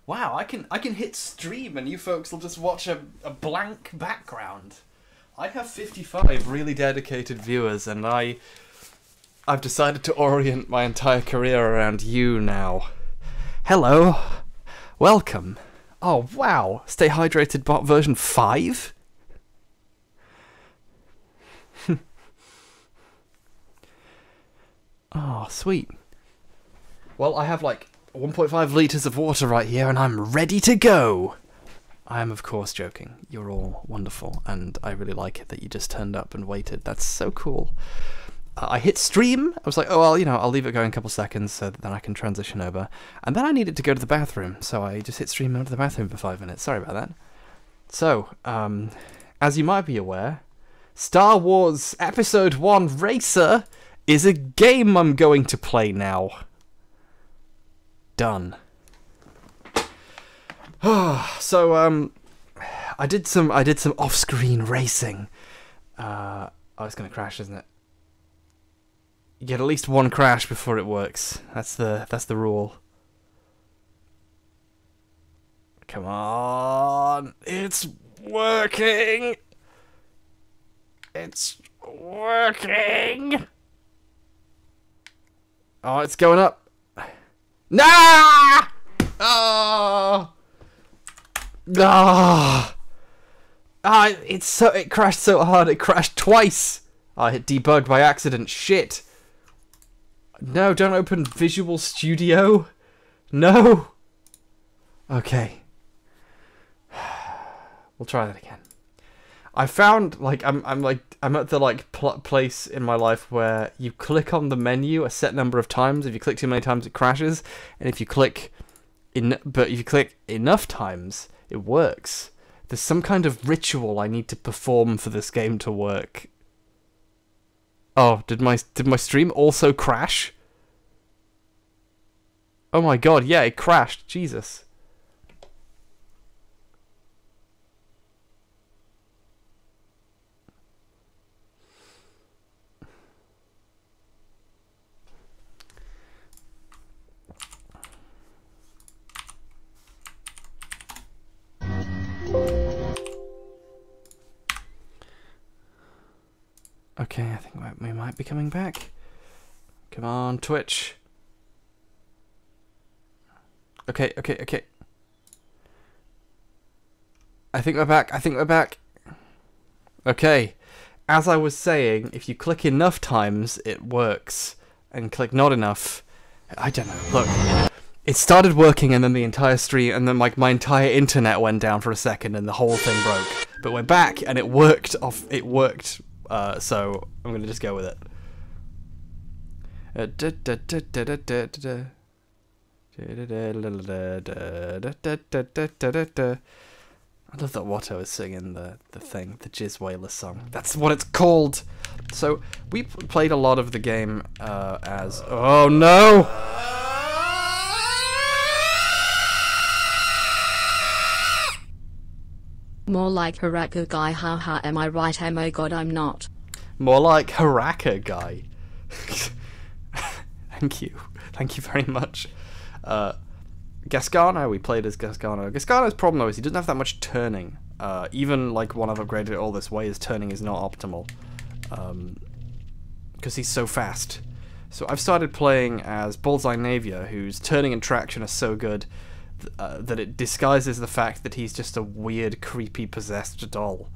Wow, I can hit stream and you folks will just watch a blank background. I have 55 really dedicated viewers, and I've decided to orient my entire career around you now. Hello. Welcome. Oh, wow. Stay Hydrated bot version 5? Oh, sweet. Well, I have like 1.5 litres of water right here, and I'm ready to go! I am, of course, joking. You're all wonderful, and I really like it that you just turned up and waited. That's so cool. I hit stream. I was like, oh, well, you know, I'll leave it going a couple seconds so that then I can transition over. And then I needed to go to the bathroom, so I just hit stream and went to the bathroom for 5 minutes. Sorry about that. So, as you might be aware, Star Wars Episode 1 Racer is a game I'm going to play now. Done. So, I did some off-screen racing. Oh, it's gonna crash, isn't it? You get at least one crash before it works. That's the rule. Come on, it's working. It's working. Oh, it's going up. Nah! Oh! Ah! Ah! It crashed so hard. It crashed twice. I hit debug by accident. Shit. No, don't open Visual Studio. No. Okay. We'll try that again. I found, like, I'm at the, like, place in my life where you click on the menu a set number of times. If you click too many times, it crashes. And if you click but if you click enough times, it works. There's some kind of ritual I need to perform for this game to work. Oh, did my stream also crash? Oh my god, yeah, it crashed. Jesus. Okay, I think we might be coming back. Come on, Twitch. Okay. I think we're back. Okay. As I was saying, if you click enough times, it works. And click not enough, I don't know. Look, it started working and then the entire stream, and then like my entire internet went down for a second and the whole thing broke. But went back and it worked. So I'm gonna just go with it. I love that Watto is singing the thing, the Jizz Whaler song. That's what it's called. So we played a lot of the game as. Oh no! More like HBurgerGuy, haha, am I right? Oh my god, I'm not. More like HBurgerGuy. Thank you. Thank you very much. Gasgano, we played as Gasgano. Gasgano's problem though is he doesn't have that much turning. Even like when I've upgraded it all this way, his turning is not optimal. Because he's so fast. So I've started playing as Bullseye Navia, whose turning and traction are so good that it disguises the fact that he's just a weird, creepy, possessed doll.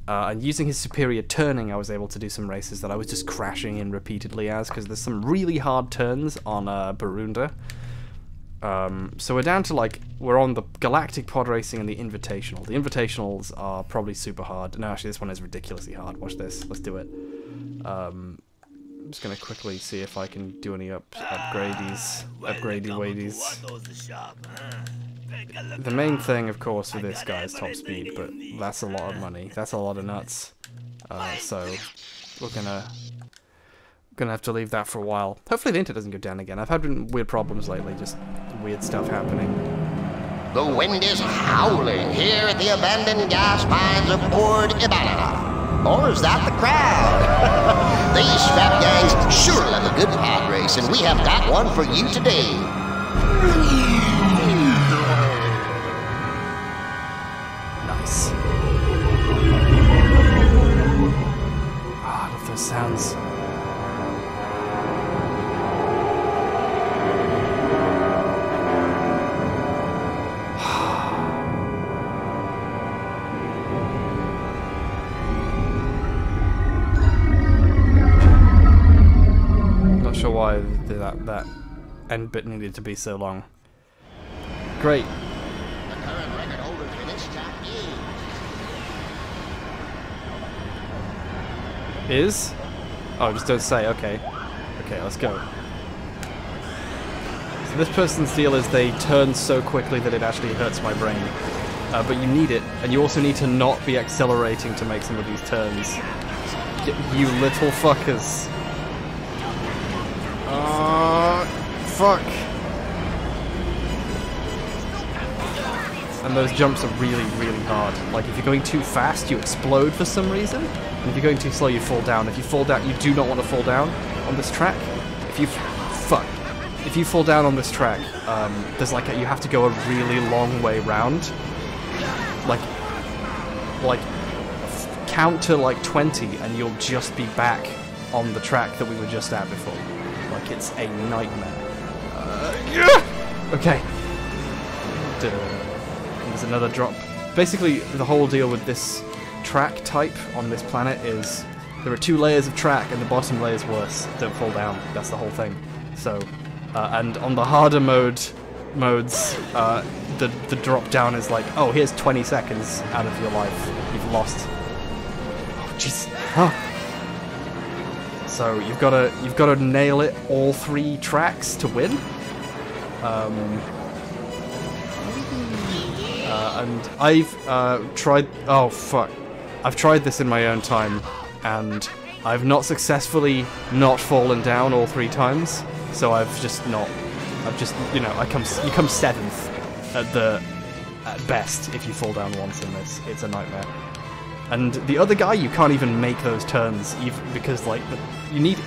And using his superior turning, I was able to do some races that I was just crashing in repeatedly as, because there's some really hard turns on Barunda. So we're down to, like, we're on the Galactic Pod Racing and the Invitational. The Invitationals are probably super hard. No, actually, this one is ridiculously hard. Watch this. Let's do it. I'm just going to quickly see if I can do any upgradey-wadies. The main thing, of course, with this guy is top speed, but that's a lot of money. That's a lot of nuts. So we're gonna have to leave that for a while. Hopefully the internet doesn't go down again. I've had weird problems lately, just weird stuff happening. The wind is howling here at the abandoned gas mines of Port Ibana. Or is that the crowd? These fat gangs sure love a good pod race, and we have got one for you today. sure why that end bit needed to be so long. Great. The current record holder for this track Is? Oh, just don't say, okay. Okay, let's go. So this person's deal is they turn so quickly that it actually hurts my brain. But you need it, and you also need to not be accelerating to make some of these turns. You little fuckers. Fuck. And those jumps are really, really hard. Like, if you're going too fast, you explode for some reason. And if you're going too slow, you fall down. If you fall down, you do not want to fall down on this track. If you... Fuck. If you fall down on this track, there's like you have to go a really long way round. Like, count to like 20 and you'll just be back on the track that we were just at before. Like, it's a nightmare. Okay. There's another drop. Basically, the whole deal with this track type on this planet is there are 2 layers of track and the bottom layer is worse. Don't fall down. That's the whole thing. So, and on the harder modes, the drop down is like, oh, here's 20 seconds out of your life. You've lost. Oh, jeez. Oh. So you've got to nail it all 3 tracks to win. And I've tried. Oh fuck! I've tried this in my own time, and I've not successfully not fallen down all 3 times. So I've just, you know, you come 7th at best if you fall down once in this. It's a nightmare. And the other guy, you can't even make those turns, even because like you need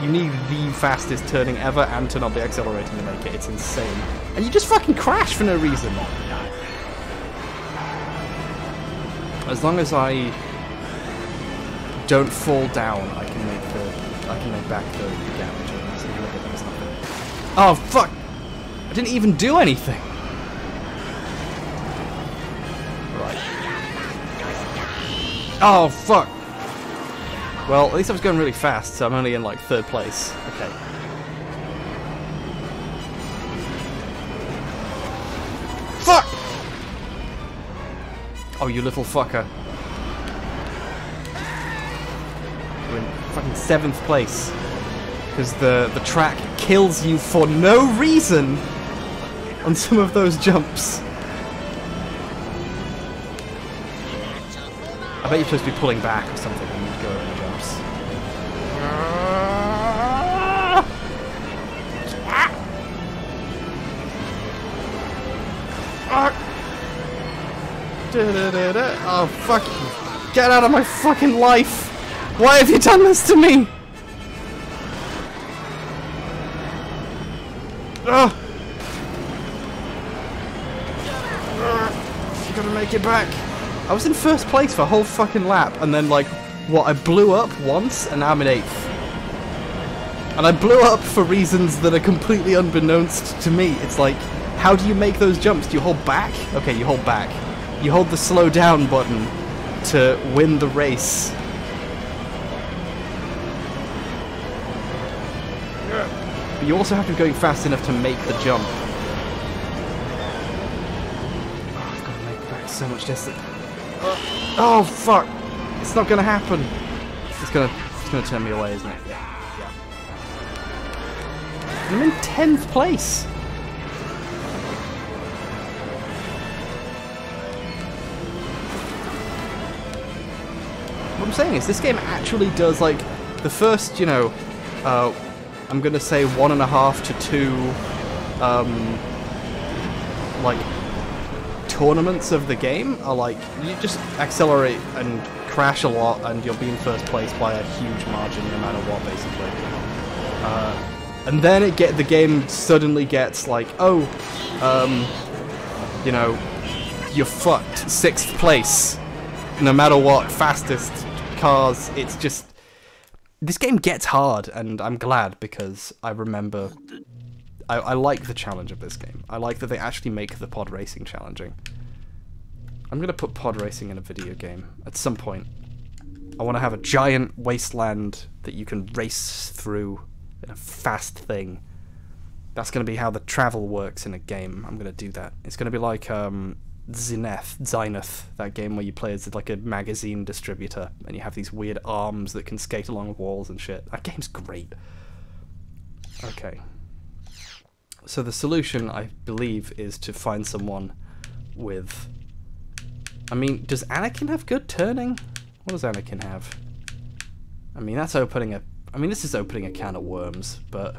the fastest turning ever and to not be accelerating to make it. It's insane, and you just fucking crash for no reason. As long as I don't fall down, I can make back the damage. So look at that, nothing. Oh fuck! I didn't even do anything. Right. Oh fuck! Well, at least I was going really fast, so I'm only in like 3rd place. Okay. Fuck! Oh, you little fucker. You're in fucking 7th place. Because the track kills you for no reason on some of those jumps. I bet you're supposed to be pulling back or something when you go over the jumps. Oh, fuck you. Get out of my fucking life! Why have you done this to me? You gotta make it back. I was in 1st place for a whole fucking lap, and then, like, what, I blew up once, and now I'm in 8th. And I blew up for reasons that are completely unbeknownst to me. It's like, how do you make those jumps? Do you hold back? Okay, you hold back. You hold the slow down button to win the race. But you also have to be going fast enough to make the jump. Oh, I've got to make back so much distance. Oh fuck! It's not gonna happen. It's gonna turn me away, isn't it? Yeah. I'm in 10th place. What I'm saying is, this game actually does, like, the first, you know, I'm gonna say 1.5 to 2, like, tournaments of the game are like, you just accelerate and crash a lot and you'll be in 1st place by a huge margin no matter what, basically. And then the game suddenly gets like, oh, you know, you're fucked, 6th place. No matter what, fastest cars, it's just... This game gets hard, and I'm glad, because I remember... I like the challenge of this game. I like that they actually make the pod racing challenging. I'm gonna put pod racing in a video game at some point. I want to have a giant wasteland that you can race through in a fast thing. That's going to be how the travel works in a game. I'm going to do that. It's going to be like Zenith, that game where you play as like a magazine distributor, and you have these weird arms that can skate along walls and shit. That game's great. Okay. So the solution, I believe, is to find someone with... I mean, does Anakin have good turning? What does Anakin have? I mean, that's opening a... I mean, this is opening a can of worms, but...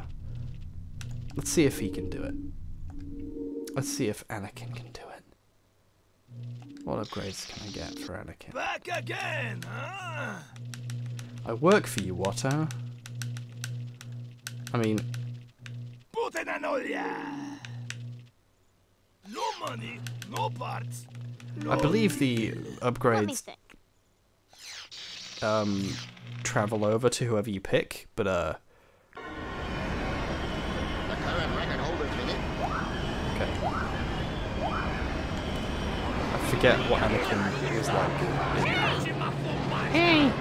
Let's see if he can do it. Let's see if Anakin can do it. What upgrades can I get for Anakin? Back again, huh? I work for you, Watto. I mean... No money, no parts. I believe the upgrades travel over to whoever you pick, but The current record holder's minute. okay. I forget what Anakin is like. Hey!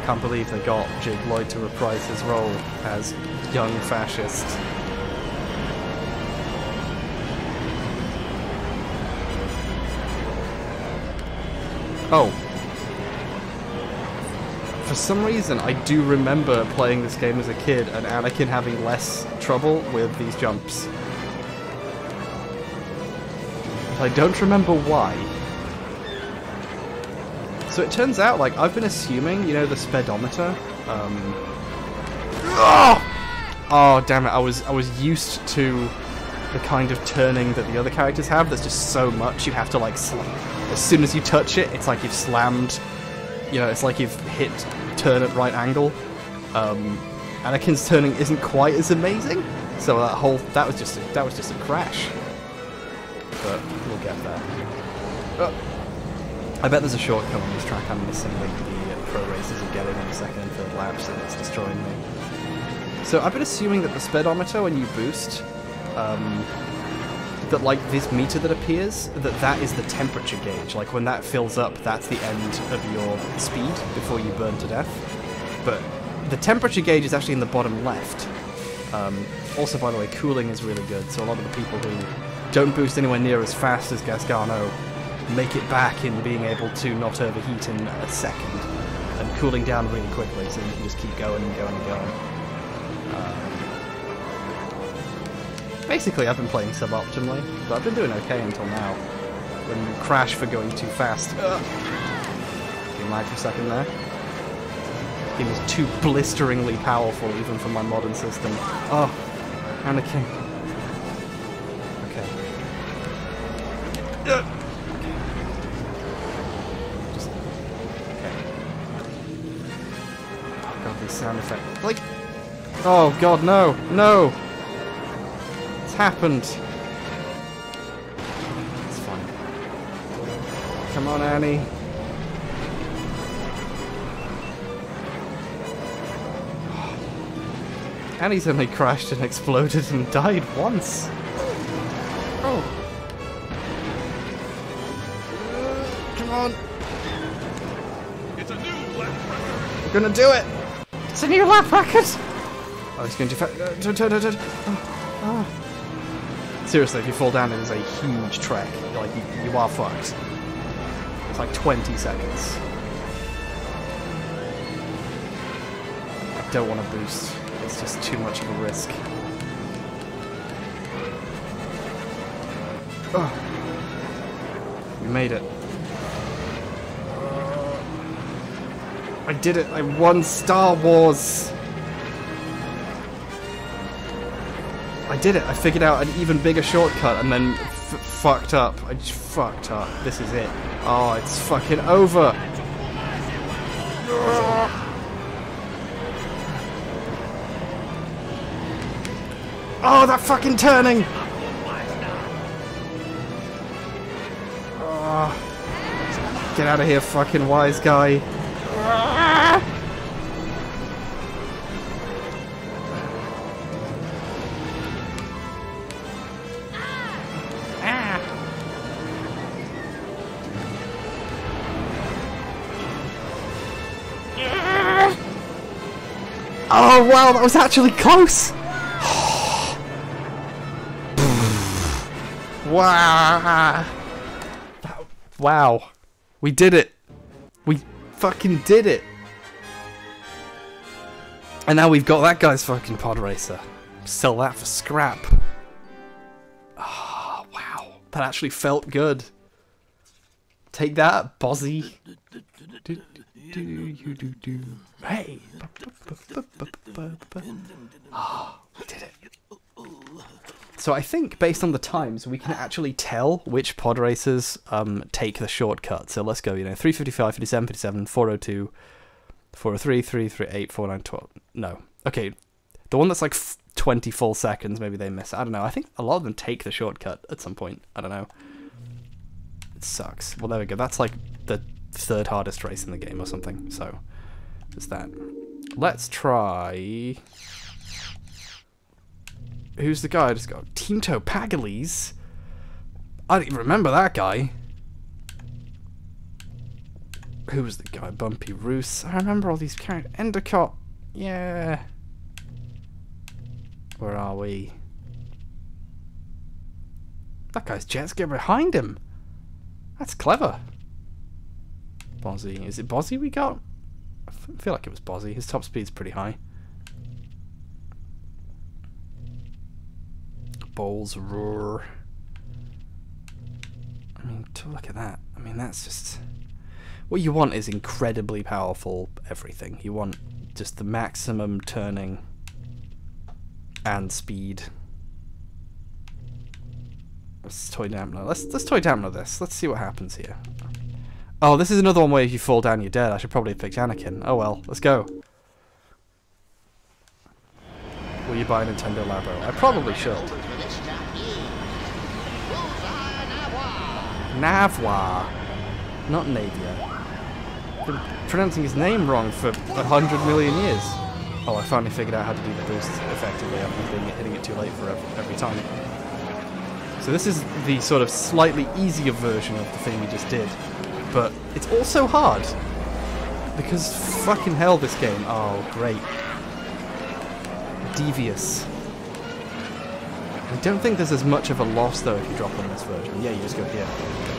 Can't believe they got Jake Lloyd to reprise his role as young fascist. Oh. For some reason, I do remember playing this game as a kid and Anakin having less trouble with these jumps. But I don't remember why. So it turns out, like, I've been assuming, you know, the speedometer, oh, damn it, I was used to the kind of turning that the other characters have. There's just so much you have to, like, as soon as you touch it, it's like you've slammed, you know, it's like you've hit turn at right angle. Anakin's turning isn't quite as amazing, so that was just a crash. But we'll get there. I bet there's a shortcut on this track I'm missing, like the pro racers are getting in the second and third laps, and it's destroying me. So I've been assuming that the speedometer, when you boost, that like this meter that appears, that is the temperature gauge. Like when that fills up, that's the end of your speed before you burn to death. But the temperature gauge is actually in the bottom left. Also, by the way, cooling is really good, so a lot of the people who don't boost anywhere near as fast as Gasgano make it back in being able to not overheat in a second and cooling down really quickly, so you can just keep going and going and going. Basically, I've been playing suboptimally, but I've been doing okay until now. When you crash for going too fast. Getting lag for a second there. It was too blisteringly powerful, even for my modern system. Oh, Anakin. Okay. Just... Okay. God, these sound effects. Like... Oh, God, no! No! It's happened. It's fine. Come on, Annie. Annie's only crashed and exploded and died once. Oh. Come on. It's a new lap record. We're gonna do it. It's a new lap record. Oh, he's going too fast. Seriously, if you fall down, it is a huge trek. Like, you are fucked. It's like 20 seconds. I don't want to boost. It's just too much of a risk. Oh. We made it. I did it. I won Star Wars. I did it. I figured out an even bigger shortcut and then fucked up. I just fucked up. This is it. Oh, it's fucking over. Oh, that fucking turning! Oh. Get out of here, fucking wise guy. Oh, wow, that was actually close! Wow! Wow. We did it! We fucking did it! And now we've got that guy's fucking pod racer. Sell that for scrap. Oh, wow. That actually felt good. Take that, Bozzy. Hey. Oh, we did it. So I think, based on the times, we can actually tell which pod racers take the shortcut. So let's go, 355, 57, 57, 402, 403, 338, 49, 12. No. Okay. The one that's like 20 full seconds, maybe they miss. I don't know. I think a lot of them take the shortcut at some point. I don't know. It sucks. Well, there we go. That's like the third hardest race in the game or something. So, there's that. Let's try... Who's the guy I just got? Tinto Pagales? I don't even remember that guy. Who was the guy? Bumpy Roos. I remember all these characters. Endicott. Yeah. Where are we? That guy's jet ski behind him. That's clever. Bozzy. Is it Bozzy we got? I feel like it was Bozzy. His top speed's pretty high. Balls roar. I mean, look at that. I mean, that's just... What you want is incredibly powerful everything. You want just the maximum turning and speed. Let's toy dampener. Let's toy dampener this. Let's see what happens here. Oh, this is another one where if you fall down, you're dead. I should probably have picked Anakin. Oh well, let's go. Will you buy a Nintendo Labo? I probably should. Navwa, not Navia. Been pronouncing his name wrong for 100 million years. Oh, I finally figured out how to do the boost effectively after hitting it too late for every time. So this is the sort of slightly easier version of the thing we just did, but it's also hard because fucking hell, this game. Oh, great. Devious. I don't think there's as much of a loss though if you drop on this version. Yeah, you just go here.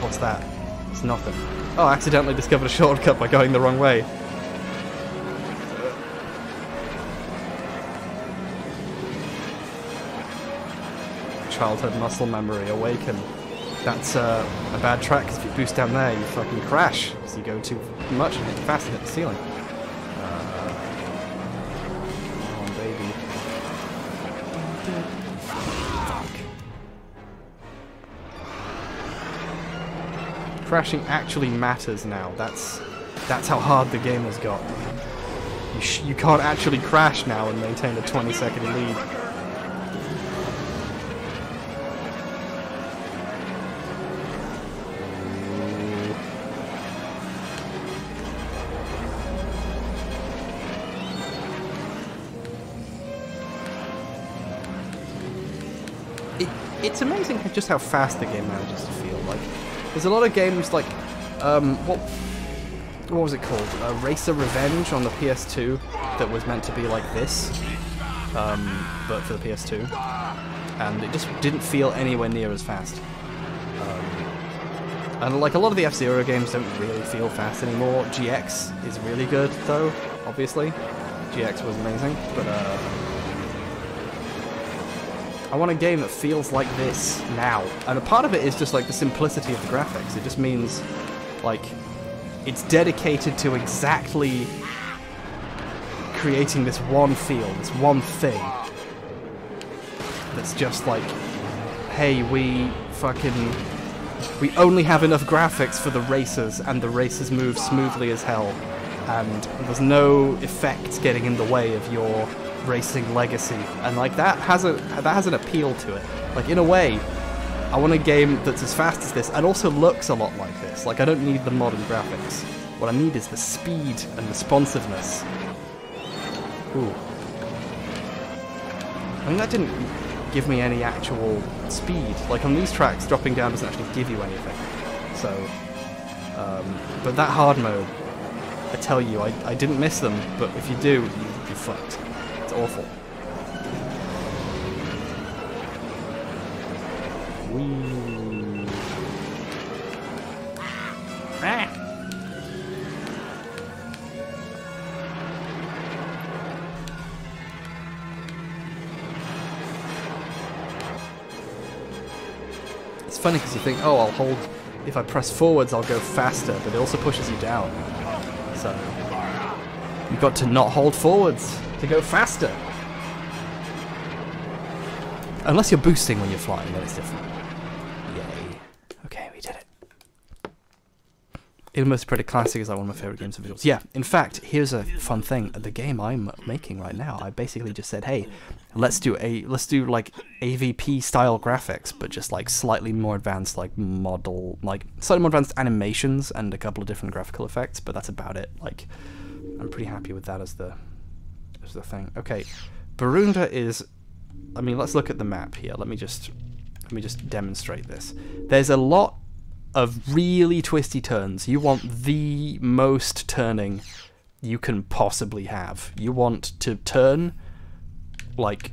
What's that? It's nothing. Oh, I accidentally discovered a shortcut by going the wrong way. Childhood muscle memory awaken. That's a bad track because if you boost down there, you fucking crash because you go too much and hit fast and hit the ceiling. Crashing actually matters now. That's how hard the game has got. You can't actually crash now and maintain a 20-second lead. It's amazing just how fast the game manages to feel. Like, there's a lot of games like, what was it called? Racer Revenge on the PS2 that was meant to be like this, but for the PS2, and it just didn't feel anywhere near as fast. And like a lot of the F-Zero games don't really feel fast anymore. GX is really good though, obviously. GX was amazing, but I want a game that feels like this now. And a part of it is just like the simplicity of the graphics. It just means like it's dedicated to exactly creating this one feel, this one thing that's just like, hey, we only have enough graphics for the racers and the racers move smoothly as hell and there's no effects getting in the way of your racing legacy, and like that has an appeal to it. Like, in a way, I want a game that's as fast as this and also looks a lot like this. Like, I don't need the modern graphics. What I need is the speed and responsiveness. Ooh. I mean, that didn't give me any actual speed. Like, on these tracks, dropping down doesn't actually give you anything. So, but that hard mode, I tell you, I didn't miss them, but if you do, you're fucked. It's awful. Whee. Ah. It's funny because you think, oh, I'll hold, if I press forwards I'll go faster, but it also pushes you down. So, you've got to not hold forwards to go faster. Unless you're boosting when you're flying, then it's different. Yay. Okay, we did it. Almost Predator Classic is like one of my favorite games of visuals. Yeah, in fact, here's a fun thing. The game I'm making right now, I basically just said, hey, let's do like AVP style graphics, but just like slightly more advanced, like slightly more advanced animations and a couple of different graphical effects, but that's about it. Like, I'm pretty happy with that as the thing. Okay, Barunda is, I mean, let's look at the map here. Let me just demonstrate this. There's a lot of really twisty turns. You want the most turning you can possibly have. You want to turn like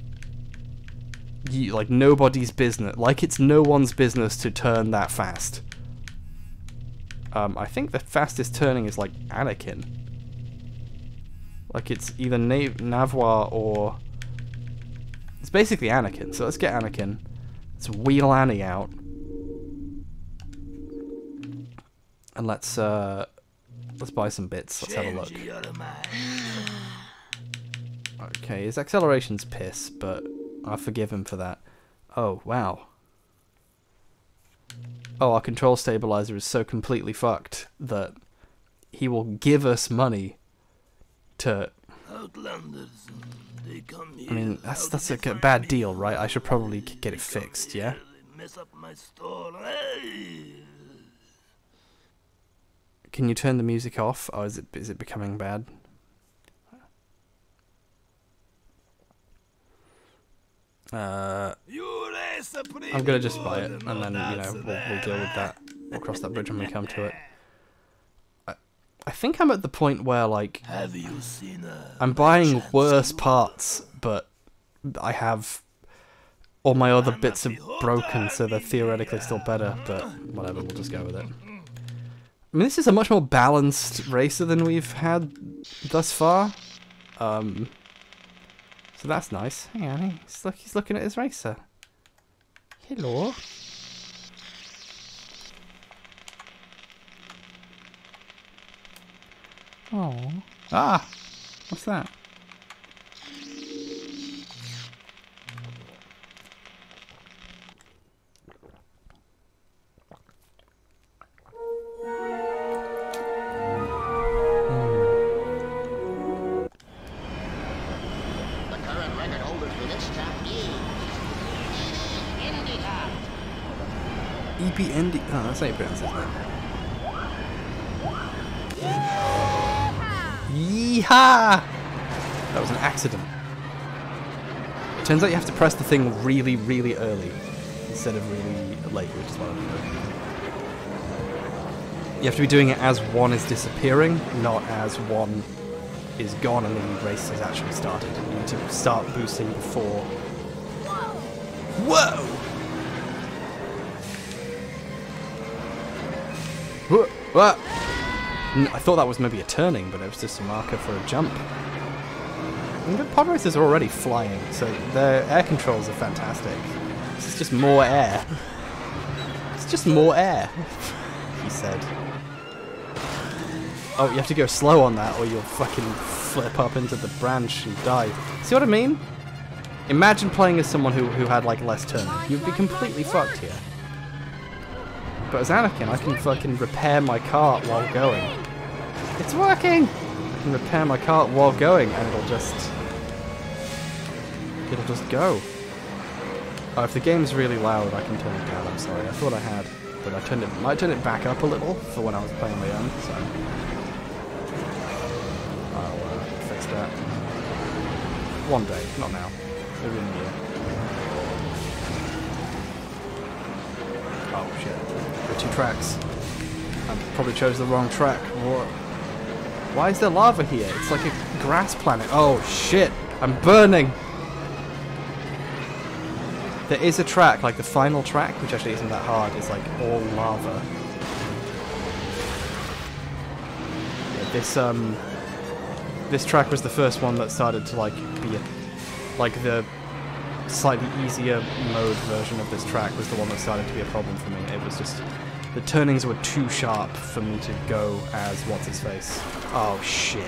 nobody's business. Like it's no one's business to turn that fast. I think the fastest turning is like Anakin. Like it's either Navwa or... It's basically Anakin. So let's get Anakin. Let's wheel Annie out. And let's buy some bits. Let's have a look. Okay, his acceleration's piss, but I'll forgive him for that. Oh, wow. Oh, our control stabilizer is so completely fucked that he will give us money to... I mean, that's a bad deal, right? I should probably get it fixed, yeah? Can you turn the music off? Oh, is it becoming bad? I'm gonna just buy it, and then, you know, we'll deal with that. We'll cross that bridge when we come to it. I think I'm at the point where, like, I'm buying worse parts, but I have all my other bits are broken, so they're theoretically still better, but whatever, we'll just go with it. I mean, this is a much more balanced racer than we've had thus far. So that's nice. Hang on, he's looking at his racer. Hello. Oh. Ah! What's that? E.B.N.D. Oh, that's how you pronounce his name. Yeehaw! That was an accident. It turns out you have to press the thing really, really early instead of really late, which is what I'm doing. You have to be doing it as one is disappearing, not as one is gone and the race has actually started. You need to start boosting before. Whoa! Whoa! I thought that was maybe a turning, but it was just a marker for a jump. And the pod racers are already flying, so their air controls are fantastic. This is just more air. It's just more air, he said. Oh, you have to go slow on that or you'll fucking flip up into the branch and die. See what I mean? Imagine playing as someone who had like less turning. You'd be completely fucked here. But as Anakin, I can fucking repair my cart while going. It's working! I can repair my cart while going and it'll just go. Oh, if the game's really loud, I can turn it down. I'm sorry. I thought I had, but I might turn it back up a little for when I was playing my own, so I'll fix that. One day, not now. Maybe in a year. Oh shit. There are 2 tracks. I probably chose the wrong track. What? Why is there lava here? It's like a grass planet. Oh shit. I'm burning! There is a track, like the final track, which actually isn't that hard, it's like all lava. Yeah, this track was the first one that started to like be like the slightly easier mode version of this track was the one that started to be a problem for me. It was just the turnings were too sharp for me to go as what's his face. Oh shit.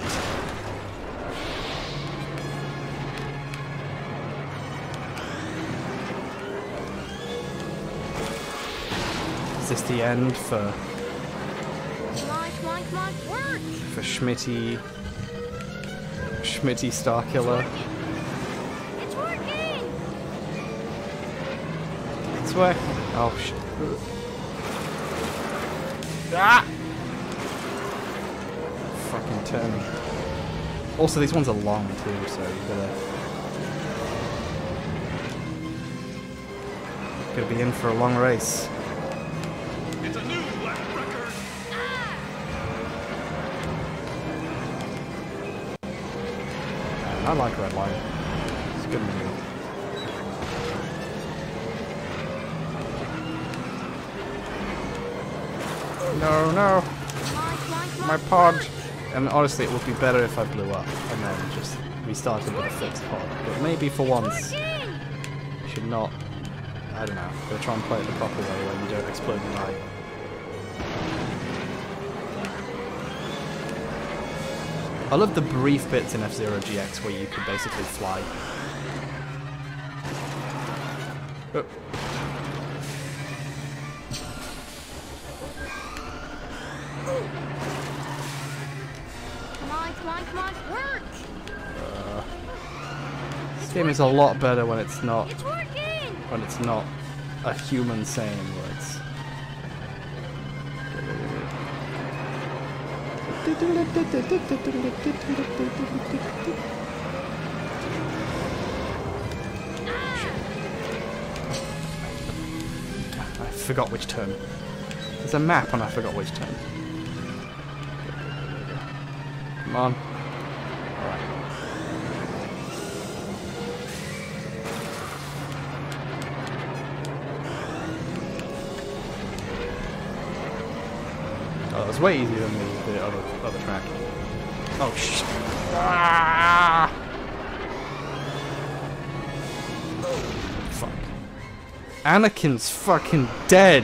Is this the end for Schmitty Starkiller? It's working! It's working. Oh shit. Ah! Fucking turning. Also, these ones are long too, so you gotta be in for a long race. It's a new lap record. I like Red Line. It's a good movie. No, no! My pod! And honestly, it would be better if I blew up and then just restarted with a fixed pod. But maybe for once, you should not. I don't know. Go try and play it the proper way where you don't explode the eye. I love the brief bits in F-Zero GX where you could basically fly. Oh. Come on, work! This game is a lot better when it's not It's working! when it's not a human saying words. I forgot which turn. There's a map and I forgot which turn. Come on. Alright. Oh, that was way easier than the other track. Oh shit. Ah! Fuck. Anakin's fucking dead!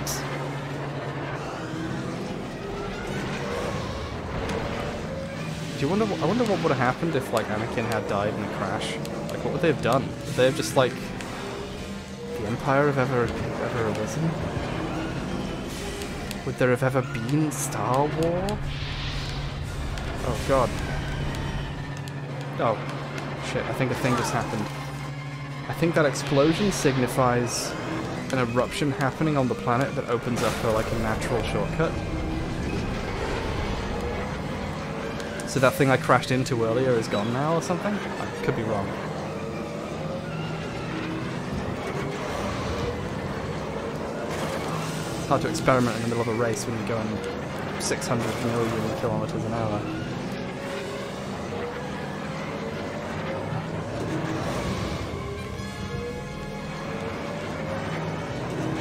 Do you wonder? I wonder what would have happened if like Anakin had died in a crash. Like, what would they have done? Would they have just like the Empire have ever arisen? Would there have ever been Star Wars? Oh god. Oh shit! I think a thing just happened. I think that explosion signifies an eruption happening on the planet that opens up like a natural shortcut. So that thing I crashed into earlier is gone now or something? I could be wrong. It's hard to experiment in the middle of a race when you're going 600 million kilometers an hour.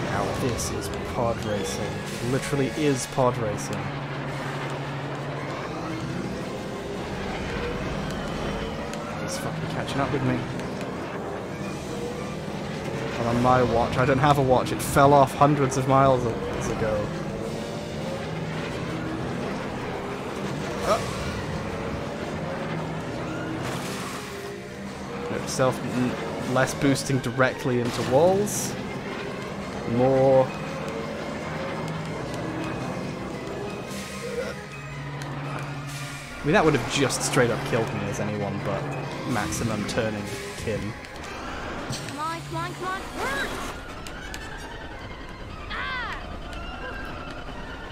Now this is pod racing. It literally is pod racing. Fucking catching up with me. And on my watch, I don't have a watch, it fell off hundreds of miles ago. Itself less boosting directly into walls. More. I mean, that would have just straight up killed me as anyone but maximum turning kin. Come on, work! Ah!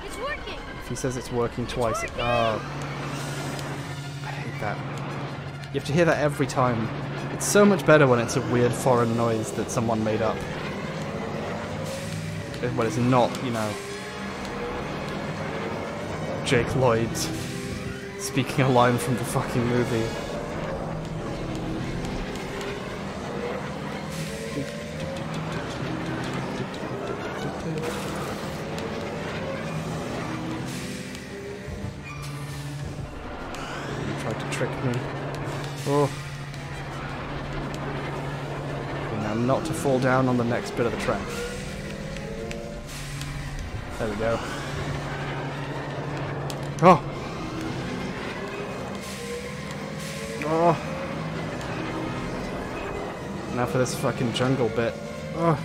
It's working! If he says it's working twice, oh. I hate that. You have to hear that every time. It's so much better when it's a weird foreign noise that someone made up. When it's not, you know, Jake Lloyd speaking a line from the fucking movie. trick me. Oh. Okay, now not to fall down on the next bit of the track. There we go. Oh! Oh! Now for this fucking jungle bit. Oh!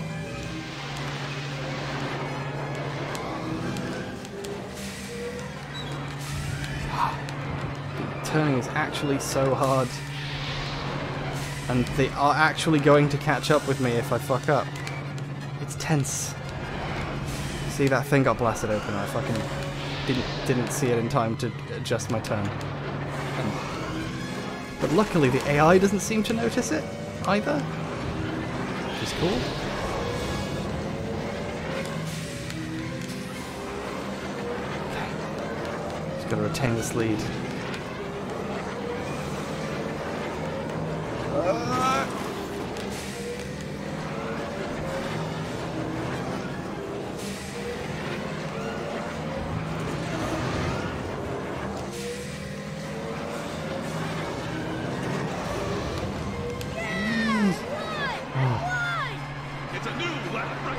Turning is actually so hard. And they are actually going to catch up with me if I fuck up. It's tense. See, that thing got blasted open. I fucking didn't see it in time to adjust my turn. But luckily the AI doesn't seem to notice it either, which is cool. Okay. Just gotta retain this lead.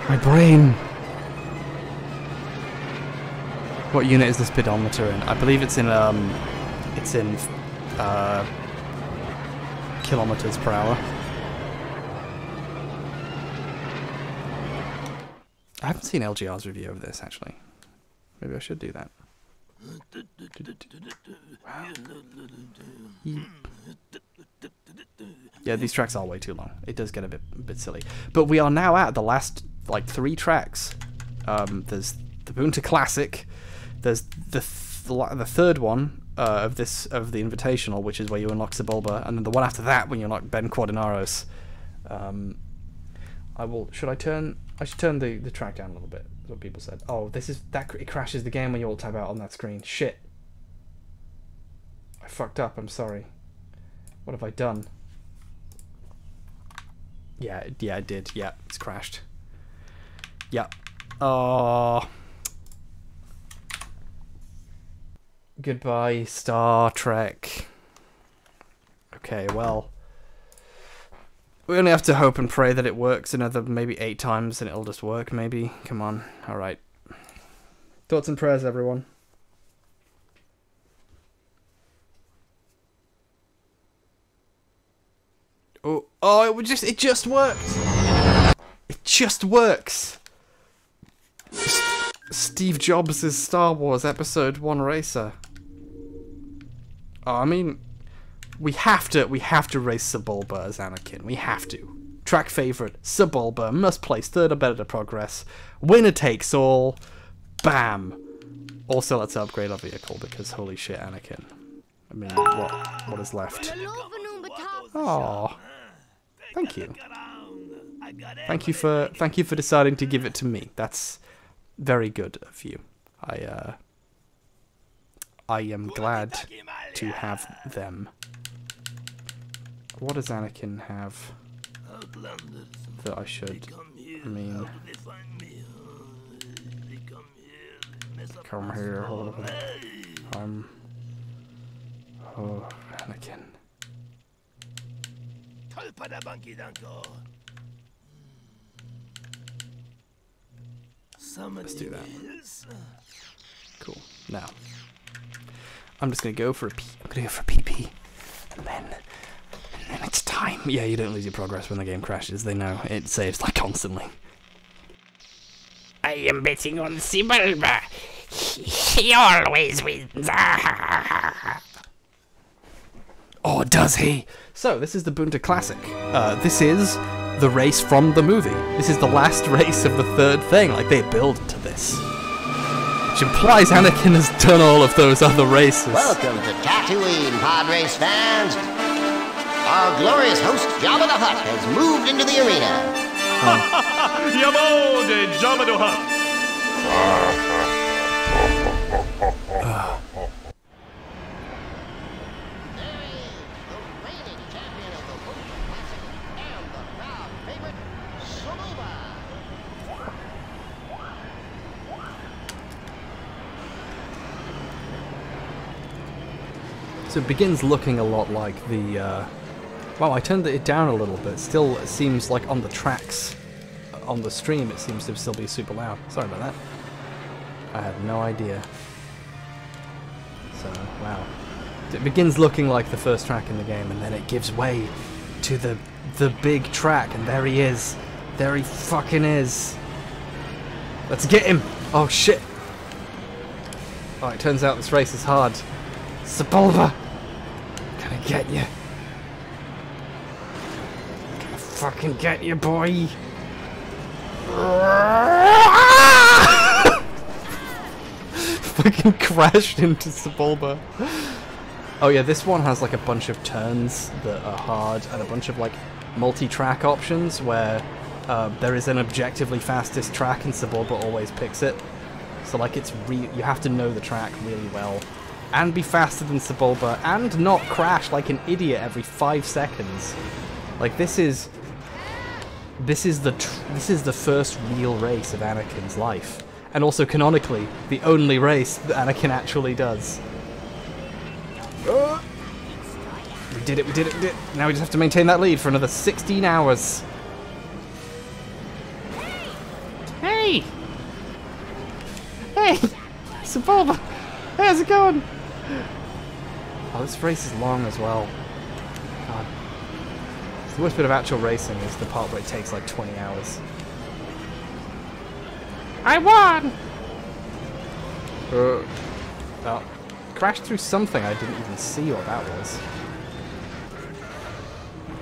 My brain! What unit is the speedometer in? I believe it's in kilometers per hour. I haven't seen LGR's review of this, actually. Maybe I should do that. Wow. Yeah, these tracks are way too long. It does get a bit silly. But we are now at the last, like, 3 tracks. There's the Boonta Classic. There's the third one of the Invitational, which is where you unlock Sebulba, and then the one after that when you unlock Ben Quadinaros. I should turn the track down a little bit. That's what people said. Oh, it crashes the game when you all tab out on that screen. Shit. I fucked up. I'm sorry. What have I done? Yeah, I did. Yeah, it's crashed. Yeah. Oh. Goodbye, Star Trek. Okay, well. We only have to hope and pray that it works another maybe 8 times and it'll just work, maybe. Come on. Alright. Thoughts and prayers, everyone. Oh, it just worked. It just works. Steve Jobs' Star Wars Episode 1 racer. Oh, I mean, we have to race Sebulba as Anakin. We have to. Track favorite, Sebulba, must place 3rd or better to progress. Winner takes all. Bam. Also, let's upgrade our vehicle because holy shit, Anakin. I mean, what is left? Oh. Thank you. Thank you for deciding to give it to me. That's very good of you. I am glad to have them. What does Anakin have that I should? I mean, come here, hold on. Oh, Anakin. Let's do that. Cool. Now, I'm just gonna go for a pee. I'm gonna go for a PP, and then it's time. Yeah, you don't lose your progress when the game crashes. They know it saves like constantly. I am betting on Sebulba. He always wins. Oh, does he? So this is the Boonta Classic. This is the race from the movie. This is the last race of the 3rd thing. Like, they build to this. Which implies Anakin has done all of those other races. Welcome to Tatooine, pod race fans. Our glorious host, Jabba the Hutt, has moved into the arena. Yamo de Jabba the Hutt. So it begins looking a lot like the... Wow, I turned it down a little bit. Still, it seems like on the tracks, on the stream, it seems to still be super loud. Sorry about that. I had no idea. So, wow. It begins looking like the first track in the game, and then it gives way to the big track, and there he is. There he fucking is. Let's get him! Oh shit! Oh, it turns out this race is hard. Sepulva! Gonna get you. Gonna fucking get you, boy! Fucking crashed into Sepulva. Oh yeah, this one has like a bunch of turns that are hard and a bunch of like multi-track options where there is an objectively fastest track and Sepulva always picks it. So like you have to know the track really well and be faster than Sepulva and not crash like an idiot every 5 seconds. Like this is the first real race of Anakin's life, and also canonically the only race that Anakin actually does. We did it, we did it, we did it. Now we just have to maintain that lead for another 16 hours. Hey! Hey! Sepulva! How's it going? Oh, this race is long as well. God. The worst bit of actual racing is the part where it takes like 20 hours. I won! Oh. Crashed through something, I didn't even see what that was.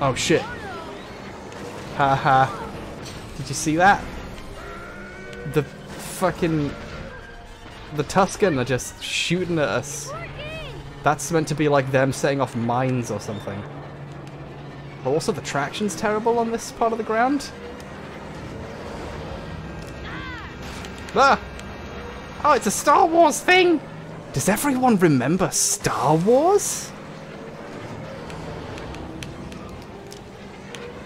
Oh shit. Haha. Did you see that? The fucking... The Tusken are just shooting at us. That's meant to be like them setting off mines or something. But also the traction's terrible on this part of the ground. Ah! Oh, it's a Star Wars thing! Does everyone remember Star Wars?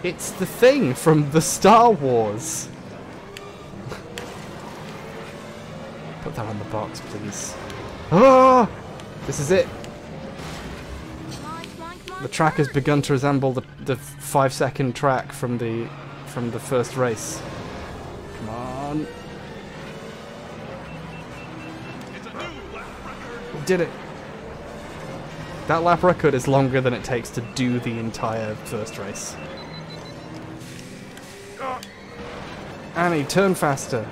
It's the thing from the Star Wars. Put that on the box, please. Oh! This is it. The track has begun to resemble the 5-second track from the first race. Come on. We did it. That lap record is longer than it takes to do the entire first race. Annie, turn faster.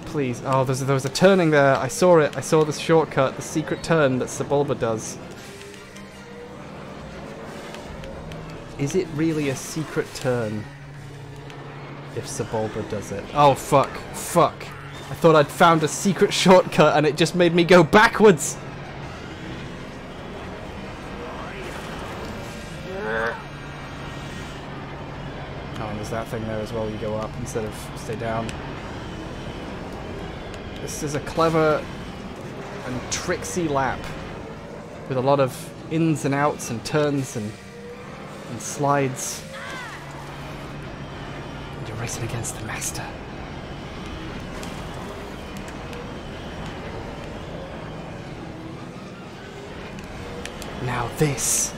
Please. Oh, there was a turning there. I saw it. I saw this shortcut, the secret turn that Sepulva does. Is it really a secret turn if Sepulva does it? Oh, fuck. Fuck. I thought I'd found a secret shortcut and it just made me go backwards. Oh, and there's that thing there as well. You go up instead of stay down. This is a clever and tricksy lap with a lot of ins and outs and turns and slides. And you're racing against the master. Now this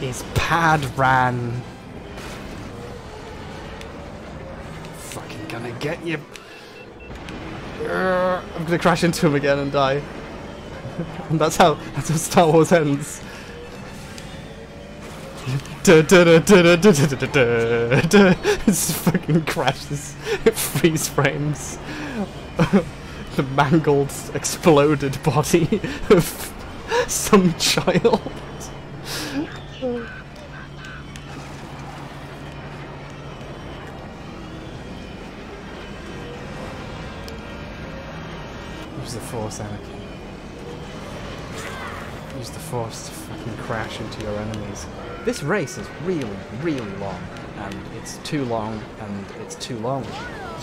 is Padran. Fucking gonna get you. I'm gonna crash into him again and die. And that's how Star Wars ends. It's fucking crashes. It freeze frames the mangled, exploded body of some child. Use the Force, Anakin. Use the Force to fucking crash into your enemies. This race is really, really long, and it's too long, and it's too long,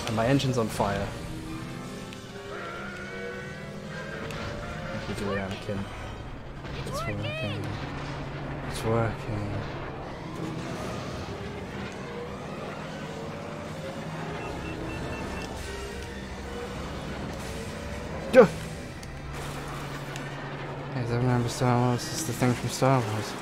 and my engine's on fire. Thank you, do it, Anakin. It's working. It's working. Is I remember Star Wars. It's the thing from Star Wars.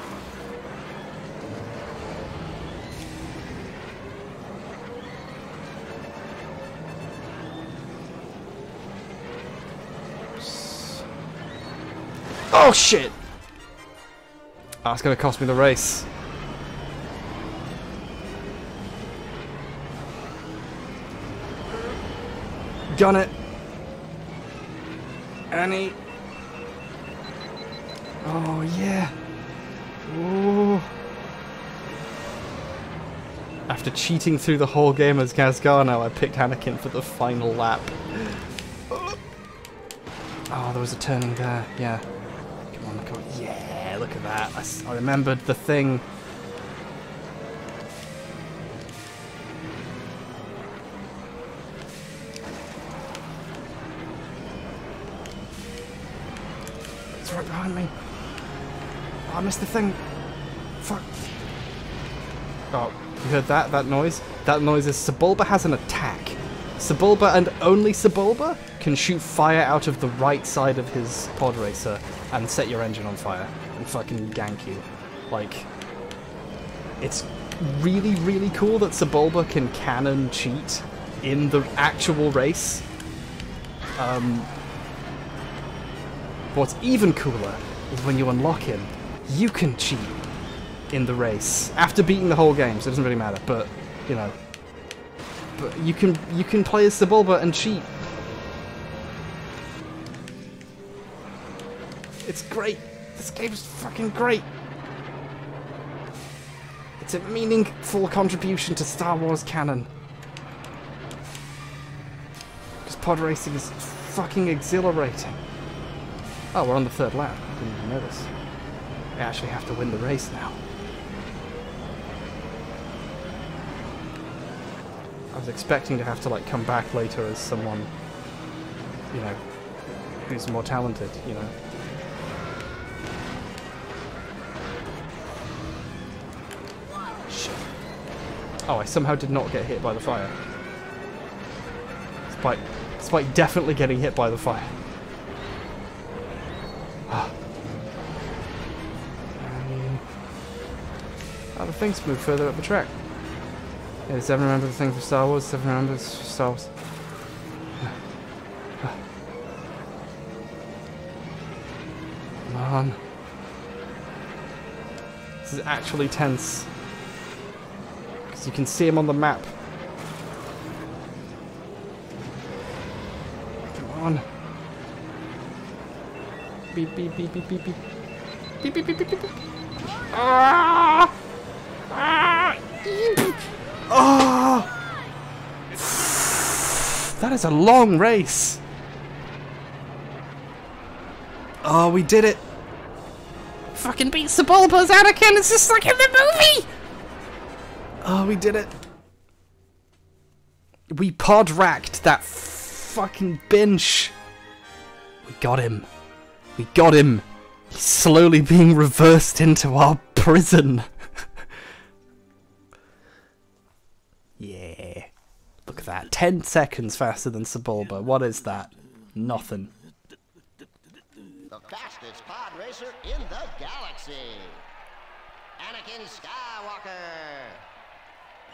Oh shit! Oh, it's gonna cost me the race. Gun it! Annie! Oh yeah! Ooh. After cheating through the whole game as Gasgano, I picked Anakin for the final lap. Oh, there was a turning there, yeah. Come on, come on. Yeah, look at that. I remembered the thing. It's right behind me. Oh, I missed the thing. Fuck. Oh, you heard that? That noise? That noise is Sebulba has an attack. Sebulba and only Sebulba can shoot fire out of the right side of his pod racer and set your engine on fire and fucking gank you. Like, it's really, really cool that Sebulba can cannon cheat in the actual race. What's even cooler is when you unlock him, you can cheat in the race after beating the whole game, so it doesn't really matter, but you know. But you can play as Sebulba and cheat. It's great. This game's fucking great. It's a meaningful contribution to Star Wars canon. Because pod racing is fucking exhilarating. Oh, we're on the third lap. I didn't even notice. I actually have to win the race now. I was expecting to have to like come back later as someone, you know, who's more talented, you know. Shit. Oh, I somehow did not get hit by the fire. Despite definitely getting hit by the fire. Oh, the things move further up the track. Yeah, does everyone remember the thing from Star Wars? Does everyone remember Star Wars? Come on. This is actually tense. Because you can see him on the map. Come on. Beep, beep, beep, beep, beep, beep. Beep, beep, beep, beep, beep, beep. Ah! Ah! Oh! That is a long race. Oh, we did it. Fucking beat Sebulba's Anakin. It's just like in the movie. Oh, we did it. We pod racked that fucking binge. We got him. We got him. He's slowly being reversed into our prison. Yeah. Look at that. 10 seconds faster than Sebulba. What is that? Nothing. The fastest pod racer in the galaxy. Anakin Skywalker.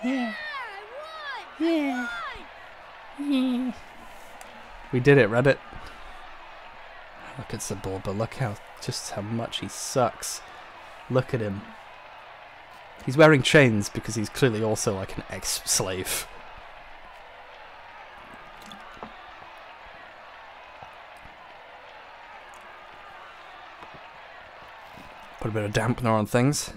Yeah, I won! Yeah. We did it, Rabbit. Look at Sebulba. Look just how much he sucks. Look at him. He's wearing chains because he's clearly also like an ex-slave. Put a bit of dampener on things.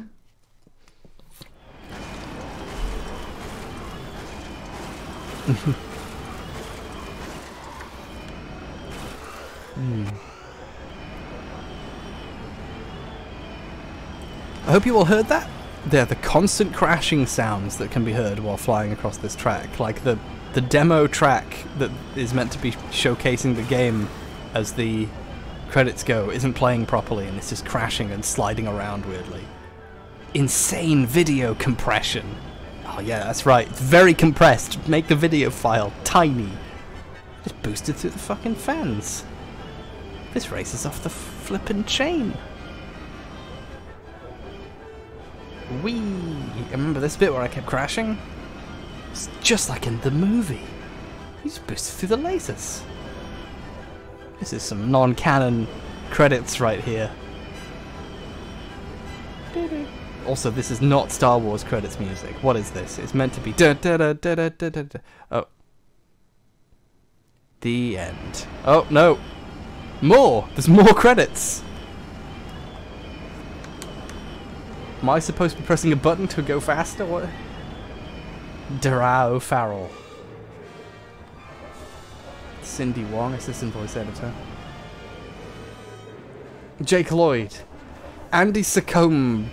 I hope you all heard that. They're the constant crashing sounds that can be heard while flying across this track. Like the demo track that is meant to be showcasing the game as the credits go isn't playing properly and it's just crashing and sliding around weirdly. Insane video compression. Oh yeah, that's right. It's very compressed. Make the video file tiny. Just boosted through the fucking fans. This race is off the flippin' chain. Whee! Remember this bit where I kept crashing? It's just like in the movie. You just boosted through the lasers. This is some non-canon credits right here. Also, this is not Star Wars credits music. What is this? It's meant to be da da da da da da da. Oh. The end. Oh, no. More! There's more credits! Am I supposed to be pressing a button to go faster? What? Darrow Farrell. Cindy Wong, assistant voice editor. Jake Lloyd. Andy Secombe.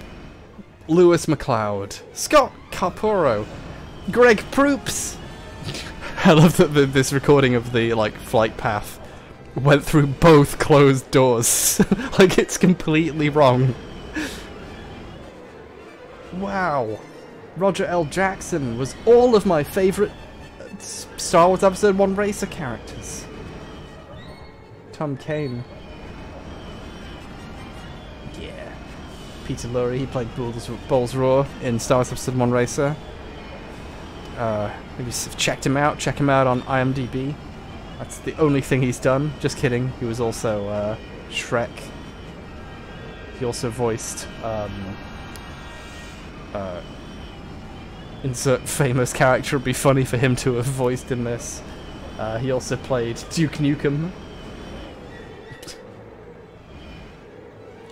Lewis McLeod. Scott Carporo. Greg Proops. I love that this recording of the flight path went through both closed doors. Like it's completely wrong. Wow. Roger L. Jackson was all of my favourite Star Wars Episode 1 racer characters. Tom Kane. Yeah. Peter Lorre, he played Bulls Roar in Star Wars Episode 1 Racer. Maybe check him out on IMDb. That's the only thing he's done. Just kidding. He was also Shrek. He also voiced insert famous character. It'd be funny for him to have voiced in this. He also played Duke Nukem.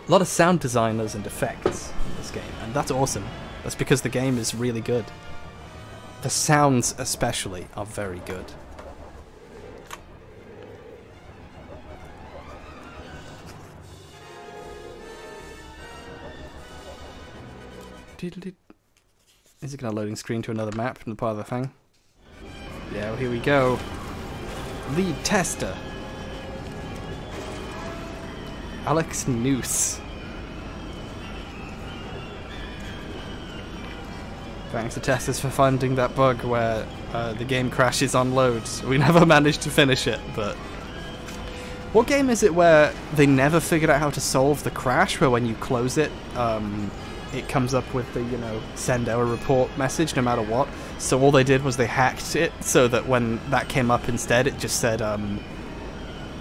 A lot of sound designers and effects in this game, and that's awesome. That's because the game is really good. The sounds especially are very good. Is it going to loading screen to another map in the part of the thing? Yeah, well, here we go. Lead tester. Alex Noose. Thanks to testers for finding that bug where the game crashes on loads. We never managed to finish it, but... What game is it where they never figured out how to solve the crash, where when you close it, it comes up with the, send error report message no matter what? So all they did was they hacked it so that when that came up instead, it just said,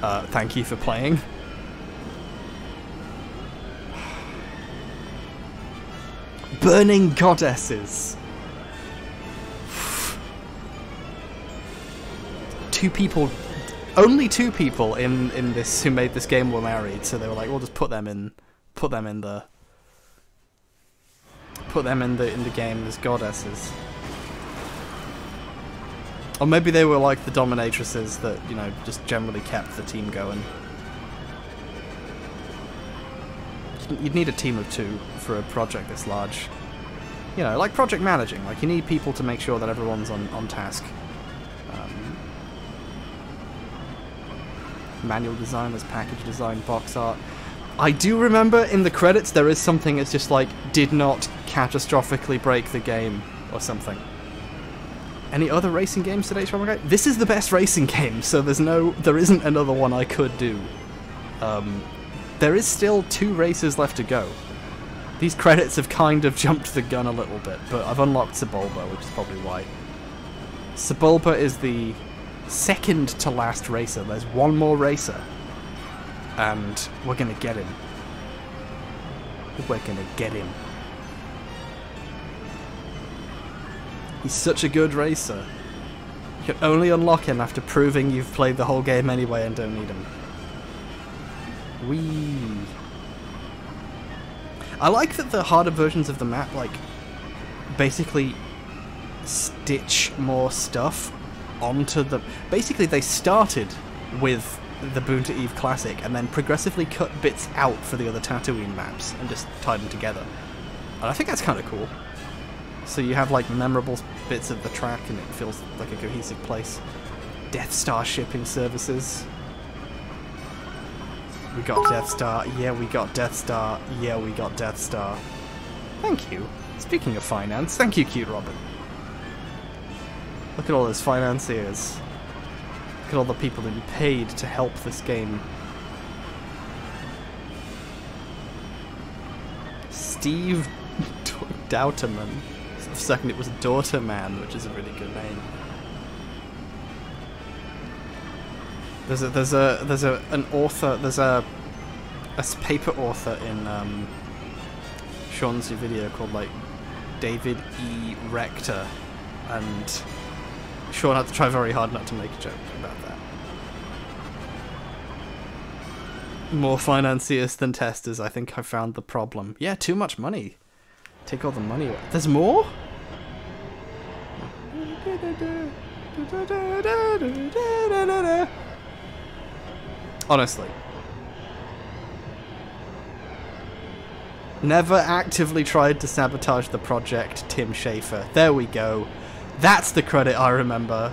thank you for playing. Burning Goddesses. Only two people in this who made this game were married, so they were like, we'll just put them in the game as goddesses. Or maybe they were like the dominatrices that, just generally kept the team going. You'd need a team of two for a project this large. Like project managing. Like, you need people to make sure that everyone's on task. Manual designers, package design, box art. I do remember in the credits there is something that's just like, did not catastrophically break the game, or something. Any other racing games today, H.BurgerGuy? This is the best racing game, so there isn't another one I could do. There is still 2 races left to go. These credits have kind of jumped the gun a little bit, but I've unlocked Sebulba, which is probably why. Sebulba is the second to last racer. There's one more racer, and we're gonna get him. We're gonna get him. He's such a good racer. You can only unlock him after proving you've played the whole game anyway and don't need him. Whee! I like that the harder versions of the map, basically stitch more stuff onto the... Basically, they started with the Boonta Eve Classic and then progressively cut bits out for the other Tatooine maps and just tied them together. And I think that's kind of cool. So you have, memorable bits of the track and it feels like a cohesive place. Death Star shipping services. We got Death Star. Yeah, we got Death Star. Yeah, we got Death Star. Thank you. Speaking of finance, thank you, Cute Robin. Look at all those financiers. Look at all the people that you paid to help this game Steve Douterman. For a second it was Daughter Man, which is a really good name. There's an author, there's a paper author in Sean's new video called like David E. Rector, and Sean had to try very hard not to make a joke about that. More financiers than testers, I think I found the problem. Yeah, too much money. Take all the money away. There's more? Honestly. Never actively tried to sabotage the project, Tim Schafer. There we go. That's the credit I remember.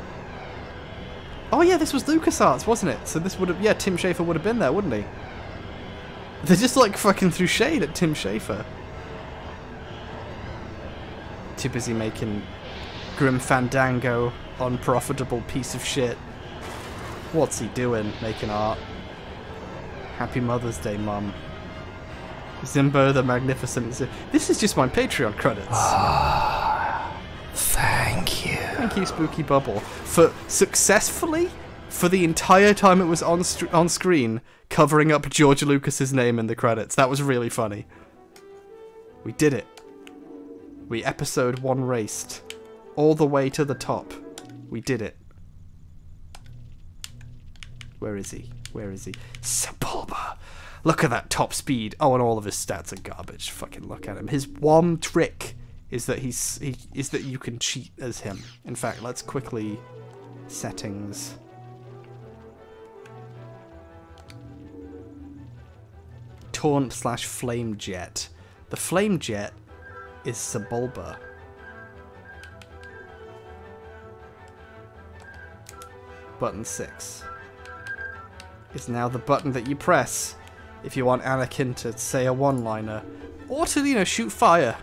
Oh yeah, this was LucasArts, wasn't it? So this would have... Yeah, Tim Schafer would have been there, wouldn't he? They just like fucking threw shade at Tim Schafer. Too busy making Grim Fandango, unprofitable piece of shit. What's he doing? Making art. Happy Mother's Day, Mum. Zimbo the Magnificent. This is just my Patreon credits. Thank you. Thank you, Spooky Bubble, for successfully, for the entire time it was on screen, covering up George Lucas's name in the credits. That was really funny. We did it. We episode 1 raced. All the way to the top. We did it. Where is he? Where is he? Sebulba. Look at that top speed. Oh, and all of his stats are garbage. Fucking look at him. His one trick is that is that you can cheat as him. In fact, let's quickly settings. Taunt/flame jet. The flame jet is Sebulba. Button 6 is now the button that you press if you want Anakin to say a one-liner or to, you know, shoot fire.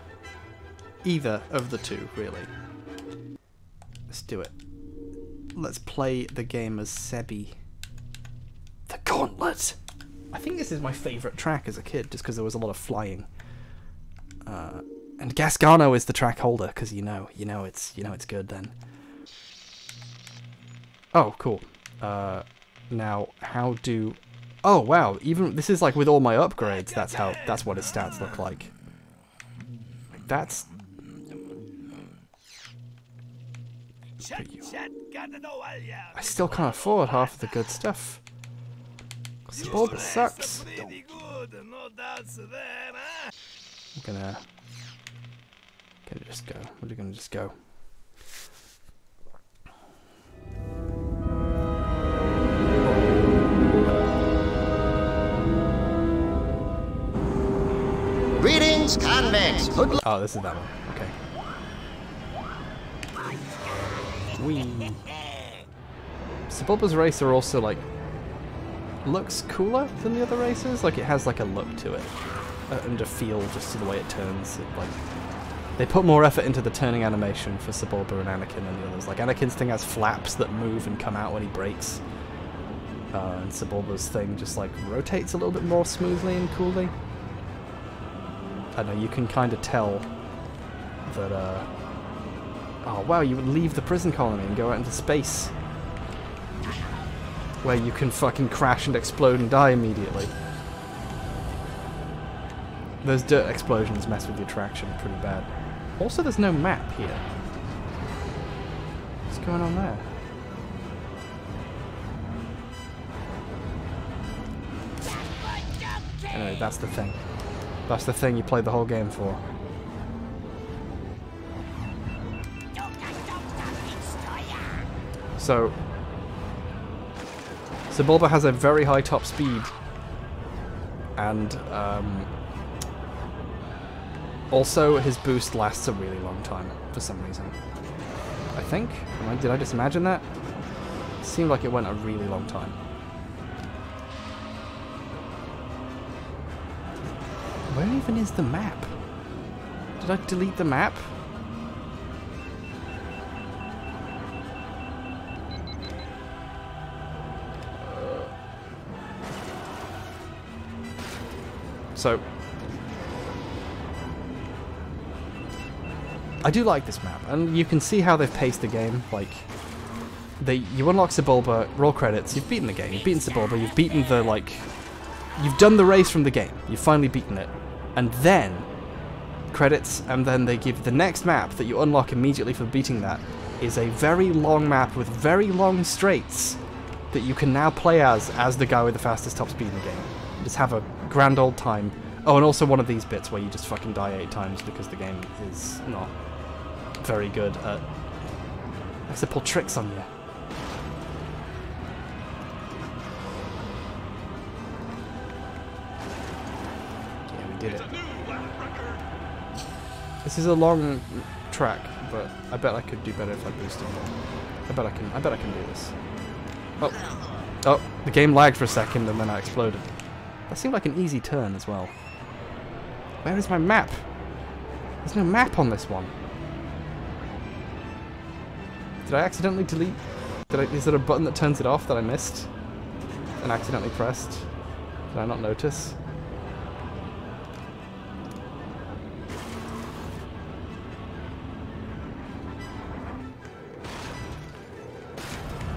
Either of the two, really. Let's do it. Let's play the game as Sebi. The Gauntlet. I think this is my favourite track as a kid, just because there was a lot of flying. And Gasgano is the track holder, because you know it's good then. Oh, cool. Now, how do... Oh, wow. Even this is like with all my upgrades. That's what his stats look like. That's... I still can't afford half of the good stuff. Sebulba sucks. I'm gonna just go. We're gonna just go. Greetings, convicts. Oh, this is that one. Okay. Whee. Sebulba's racer also like looks cooler than the other races. Like it has like a look to it and a feel just to the way it turns. Like they put more effort into the turning animation for Sebulba and Anakin than the others. Like Anakin's thing has flaps that move and come out when he brakes, and Sebulba's thing just like rotates a little bit more smoothly and coolly. I know you can kind of tell that. Oh wow, you would leave the prison colony and go out into space, where you can fucking crash and explode and die immediately. Those dirt explosions mess with your traction pretty bad. Also, there's no map here. What's going on there? Anyway, that's the thing. That's the thing you play the whole game for. So, Sebulba has a very high top speed, and also his boost lasts a really long time for some reason. I think? Did I just imagine that? It seemed like it went a really long time. Where even is the map? Did I delete the map? So, I do like this map, and you can see how they've paced the game. Like, you unlock Sebulba, roll credits, you've beaten the game, you've beaten Sebulba, you've beaten the, like, you've done the race from the game, you've finally beaten it, and then credits, and then they give the next map that you unlock immediately for beating that is a very long map with very long straights that you can now play as the guy with the fastest top speed in the game. Just have a grand old time. Oh, and also one of these bits where you just fucking die 8 times because the game is not very good at... likes to pull tricks on you. Yeah, we did it. This is a long track, but I bet I could do better if I boosted more. I bet I can do this. Oh, the game lagged for a second and then I exploded. That seemed like an easy turn as well. Where is my map? There's no map on this one. Did I accidentally delete? Is there a button that turns it off that I missed and accidentally pressed? Did I not notice?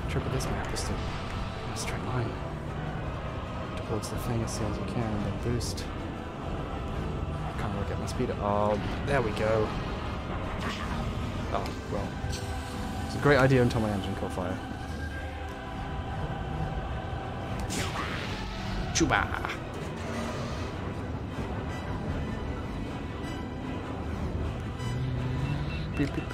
Triple this map is to a straight line towards the thing as soon as you can, and then boost. I can't really get my speed up. Oh, there we go. Oh, well. It's a great idea until my engine caught fire. Chuba! Beep, beep.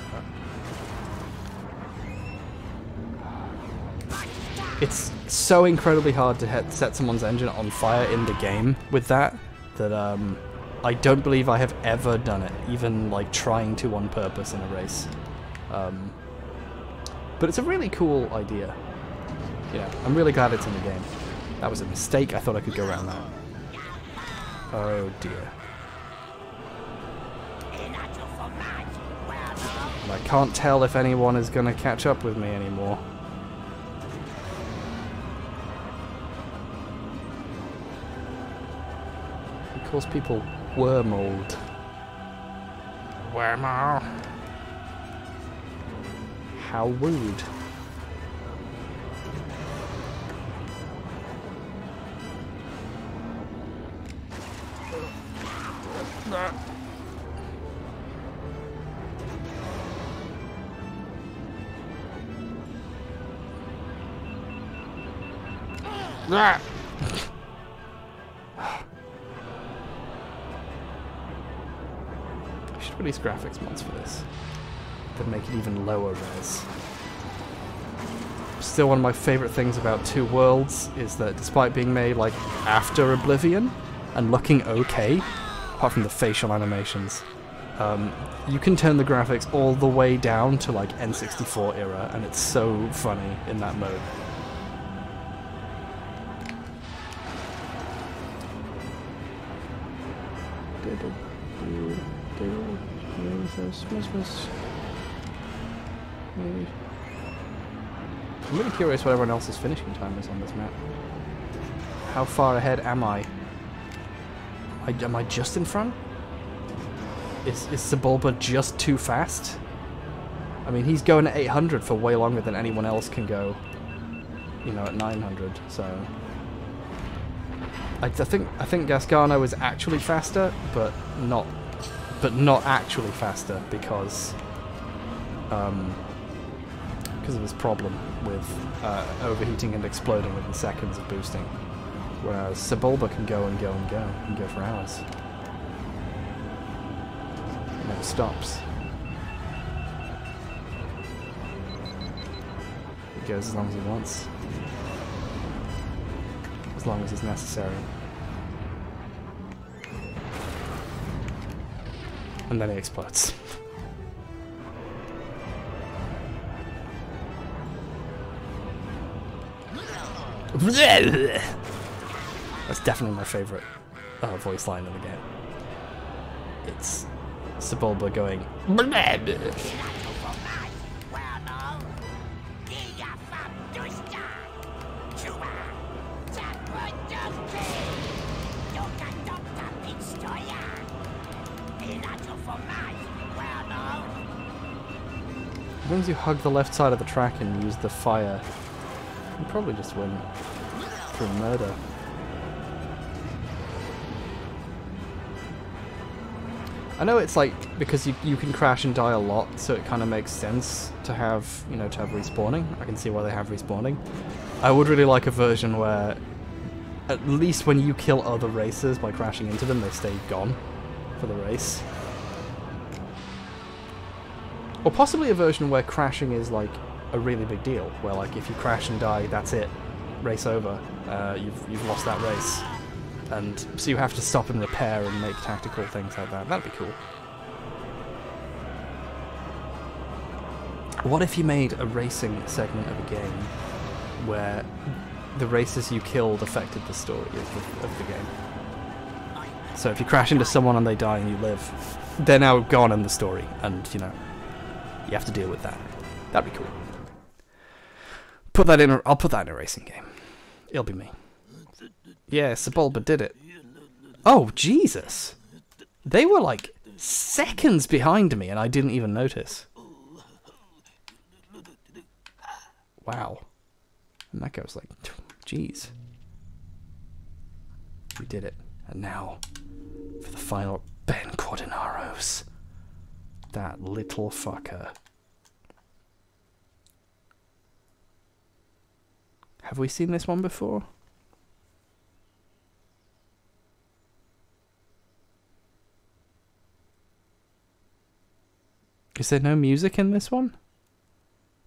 It's so incredibly hard to set someone's engine on fire in the game with that I don't believe I have ever done it, even like trying to on purpose in a race. But it's a really cool idea. Yeah, I'm really glad it's in the game. That was a mistake. I thought I could go around that. Oh dear. And I can't tell if anyone is going to catch up with me anymore. Of course, people wormold. Wormo. How rude. I should release graphics mods for this. That make it even lower res. Still, one of my favorite things about Two Worlds is that despite being made like after Oblivion and looking okay, apart from the facial animations, you can turn the graphics all the way down to like N64 era, and it's so funny in that mode. I'm really curious what everyone else's finishing time is on this map. How far ahead am I? Am I just in front? Is Sebulba just too fast? I mean, he's going at 800 for way longer than anyone else can go, you know, at 900, so... I think Gasgano is actually faster, but not actually faster because of his problem with overheating and exploding within seconds of boosting. Whereas Sebulba can go and go and go. He can go for hours. It never stops. He goes as long as he wants. As long as it's necessary. And then he explodes. That's definitely my favorite voice line in the game. It's Sebulba going. long as you hug the left side of the track and use the fire, you probably just win through murder. I know it's like, because you can crash and die a lot, so it kind of makes sense to have, you know, to have respawning. I can see why they have respawning. I would really like a version where, at least when you kill other racers by crashing into them, they stay gone for the race. Or possibly a version where crashing is like a really big deal, where like if you crash and die, that's it, race over. You've lost that race. And so you have to stop and repair and make tactical things like that. That'd be cool. What if you made a racing segment of a game where the races you killed affected the story of the game? So if you crash into someone and they die and you live, they're now gone in the story, and you know, you have to deal with that. That'd be cool. Put that in. I'll put that in a racing game. It'll be me. Yeah, Sebulba did it. Oh, Jesus! They were like seconds behind me and I didn't even notice. Wow. And that guy was like, jeez. We did it. And now, for the final Ben Quadinaros. That little fucker. Have we seen this one before? Is there no music in this one?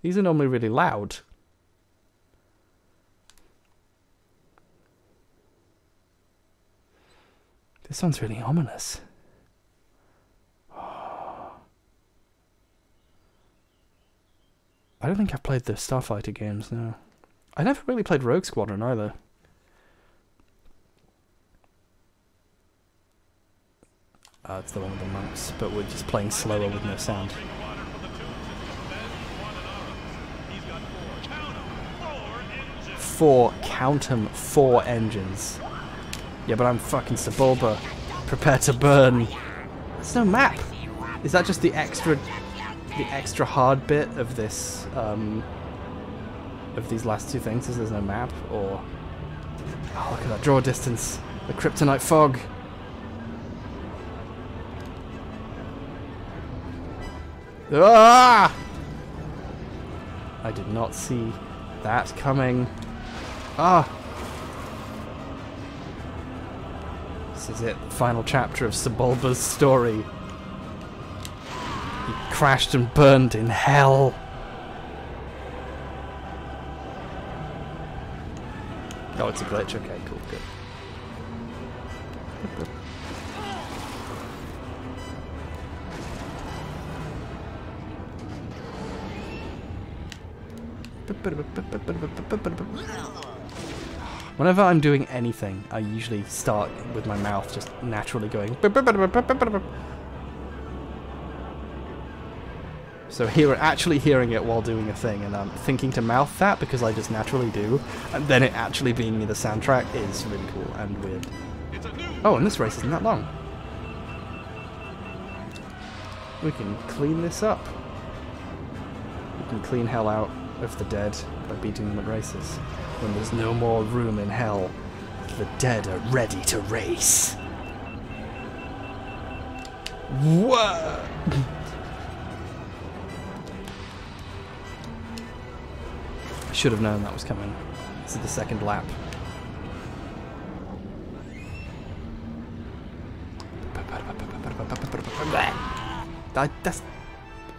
These are normally really loud. This one's really ominous. I don't think I've played the Starfighter games, no. I never really played Rogue Squadron either. It's the one with the monks, but we're just playing slower with no sound. Count 'em, 4 engines. Yeah, but I'm fucking Sebulba. Prepare to burn. There's no map. Is that just the extra hard bit of this, of these last two things? Is there's no map, or... Oh, look at that draw distance. The kryptonite fog. Ah! I did not see that coming. Ah! This is it. Final chapter of Sebulba's story. He crashed and burned in hell. Oh, it's a glitch. Okay, cool, good. Whenever I'm doing anything, I usually start with my mouth just naturally going. So actually hearing it while doing a thing, and I'm thinking to mouth that because I just naturally do, and then it actually being me the soundtrack is really cool and weird. Oh, and this race isn't that long. We can clean this up. We can clean hell out of the dead by beating them at races. When there's no more room in hell, the dead are ready to race. Whoa! I should have known that was coming. This is the second lap.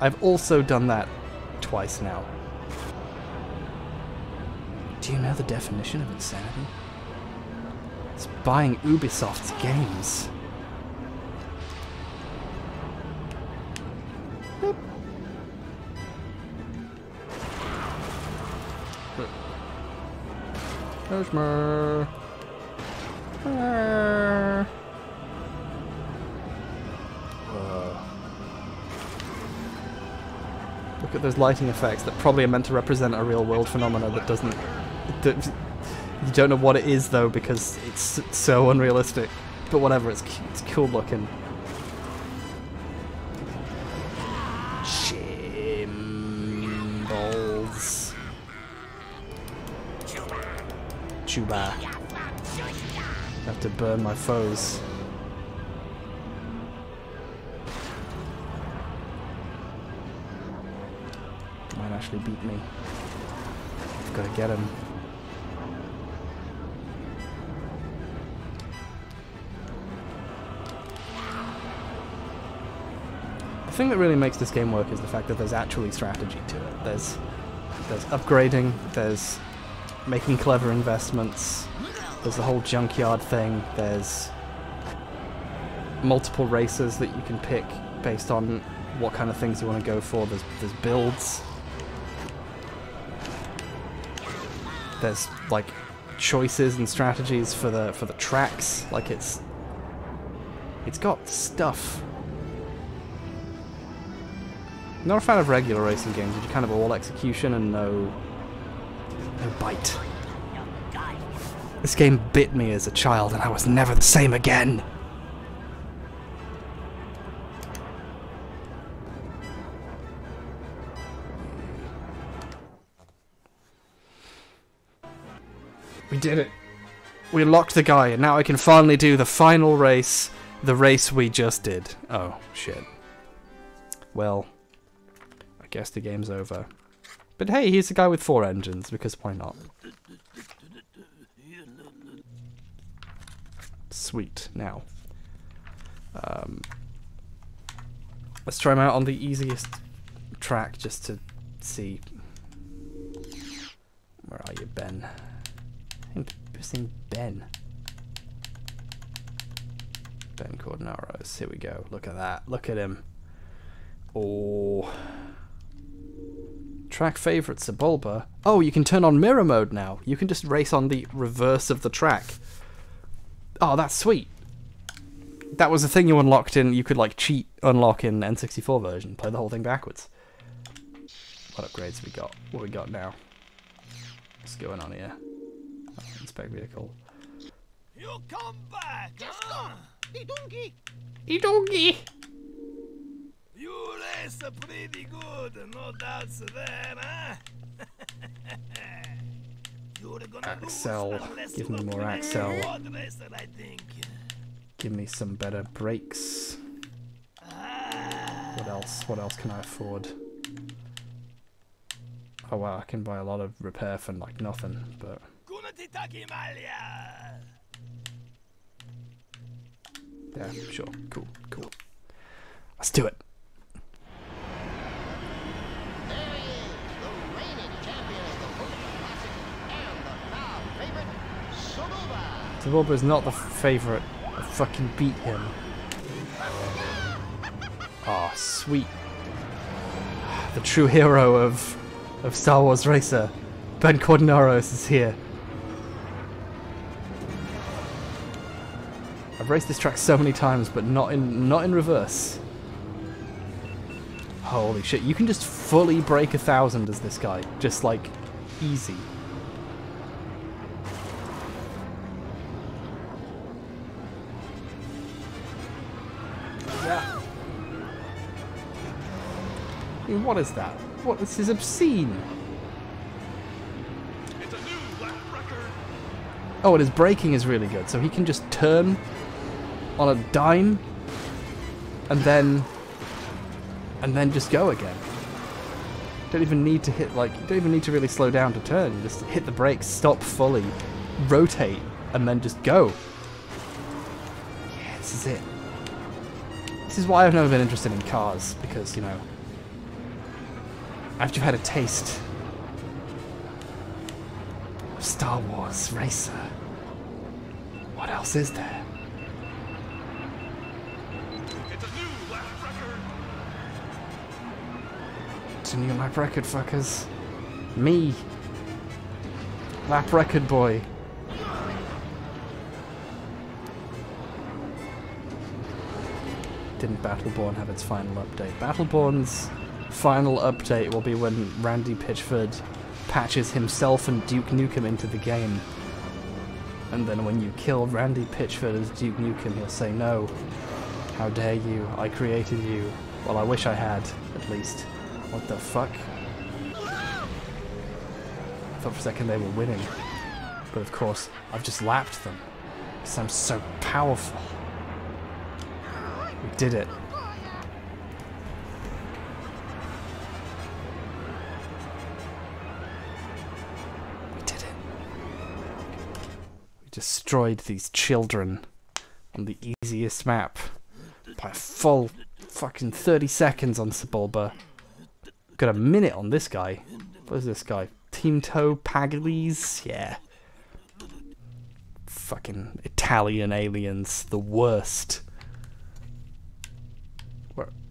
I've also done that twice now. Do you know the definition of insanity? It's buying Ubisoft's games. Cosmo. Look at those lighting effects that probably are meant to represent a real world phenomena that doesn't... You don't know what it is though because it's so unrealistic. But whatever, it's cool looking. Shimmy. Chuba. Have to burn my foes. Might actually beat me. I've got to get him. The thing that really makes this game work is the fact that there's actually strategy to it. There's upgrading, there's making clever investments, there's the whole junkyard thing, there's multiple races that you can pick based on what kind of things you want to go for, there's builds, there's like choices and strategies for the tracks, like it's got stuff. I'm not a fan of regular racing games, which are kind of all execution and no bite. This game bit me as a child and I was never the same again! We did it! We unlocked the guy and now I can finally do the final race, the race we just did. Oh, shit. Well, I guess the game's over. But hey, he's the guy with 4 engines, because why not? Sweet. Now, let's try him out on the easiest track just to see. Where are you, Ben? Interesting, Ben. Ben Cordnaros. Here we go. Look at that. Look at him. Oh. Track favorite, Sebulba. Oh, you can turn on mirror mode now. You can just race on the reverse of the track. Oh, that's sweet. That was a thing you unlocked in, you could like cheat unlock in N64 version. Play the whole thing backwards. What upgrades we got? What we got now? What's going on here? Oh, inspect vehicle. You come back, huh? donkey. Donkey! You race pretty good, no doubts there, huh? Axel. Give me more Axel. Give me some better brakes. What else? What else can I afford? Oh wow, I can buy a lot of repair for like nothing, but... Yeah, sure. Cool, cool. Let's do it. Sebulba is not the favourite. I fucking beat him. Ah, oh, sweet. The true hero of Star Wars Racer, Ben Cordnaros, is here. I've raced this track so many times, but not in reverse. Holy shit! You can just fully break 1,000 as this guy, just like easy. Yeah. I mean, what is that? What? This is obscene. It's a new lap record. Oh, and his braking is really good, so he can just turn on a dime and then just go again. Don't even need to hit, like, you don't even need to really slow down to turn. You just hit the brakes, stop fully, rotate, and then just go. Yeah, this is it. This is why I've never been interested in cars, because, you know, after you've had a taste of Star Wars Racer, what else is there? It's a new lap record. It's a new lap record, fuckers. Me. Lap record boy. Didn't Battleborn have its final update? Battleborn's final update will be when Randy Pitchford patches himself and Duke Nukem into the game. And then when you kill Randy Pitchford as Duke Nukem, he'll say, "No, how dare you, I created you." Well, I wish I had, at least. What the fuck? I thought for a second they were winning. But of course, I've just lapped them. Because I'm so powerful. We did it. We did it. We destroyed these children on the easiest map by a full fucking 30 seconds on Sebulba. Got a minute on this guy. What is this guy? Team Toe Paglis? Yeah. Fucking Italian aliens. The worst.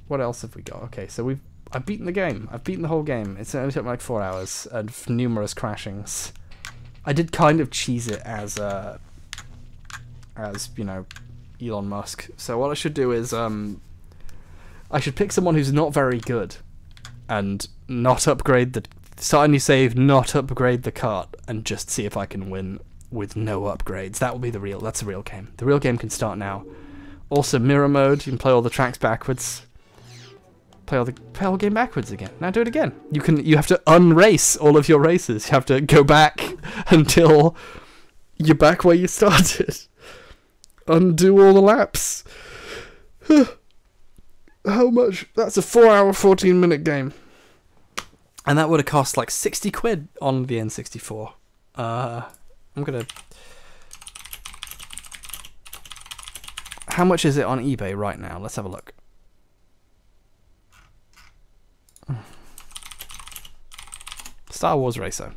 What else have we got? Okay, so I've beaten the game. I've beaten the whole game. It's only took me like 4 hours and numerous crashings. I did kind of cheese it as you know, Elon Musk. So what I should do is I should pick someone who's not very good and not upgrade the start a new save, not upgrade the cart, and just see if I can win with no upgrades. That will be that's the real game. The real game can start now. Also mirror mode, you can play all the tracks backwards. Play the whole game backwards again. Now do it again. You have to unrace all of your races. You have to go back until you're back where you started. Undo all the laps. How much? That's a 4-hour, 14-minute game. And that would have cost like 60 quid on the N64. I'm gonna... How much is it on eBay right now? Let's have a look. Star Wars Racer.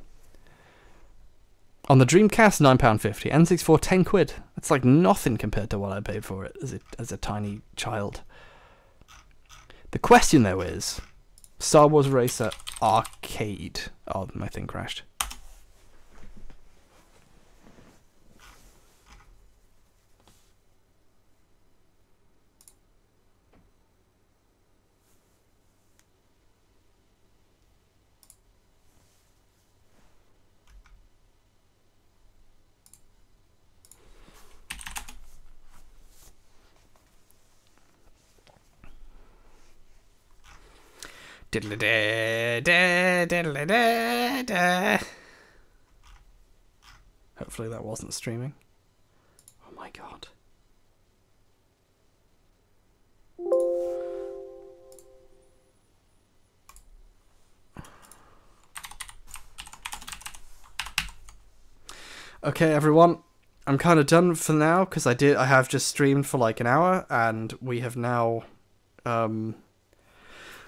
On the Dreamcast, £9.50. N64, 10 quid. That's like nothing compared to what I paid for it as a tiny child. The question, though, is... Star Wars Racer Arcade. Oh, my thing crashed. Hopefully that wasn't streaming. Oh my god. Okay, everyone. I'm kind of done for now because I have just streamed for like an hour and we have now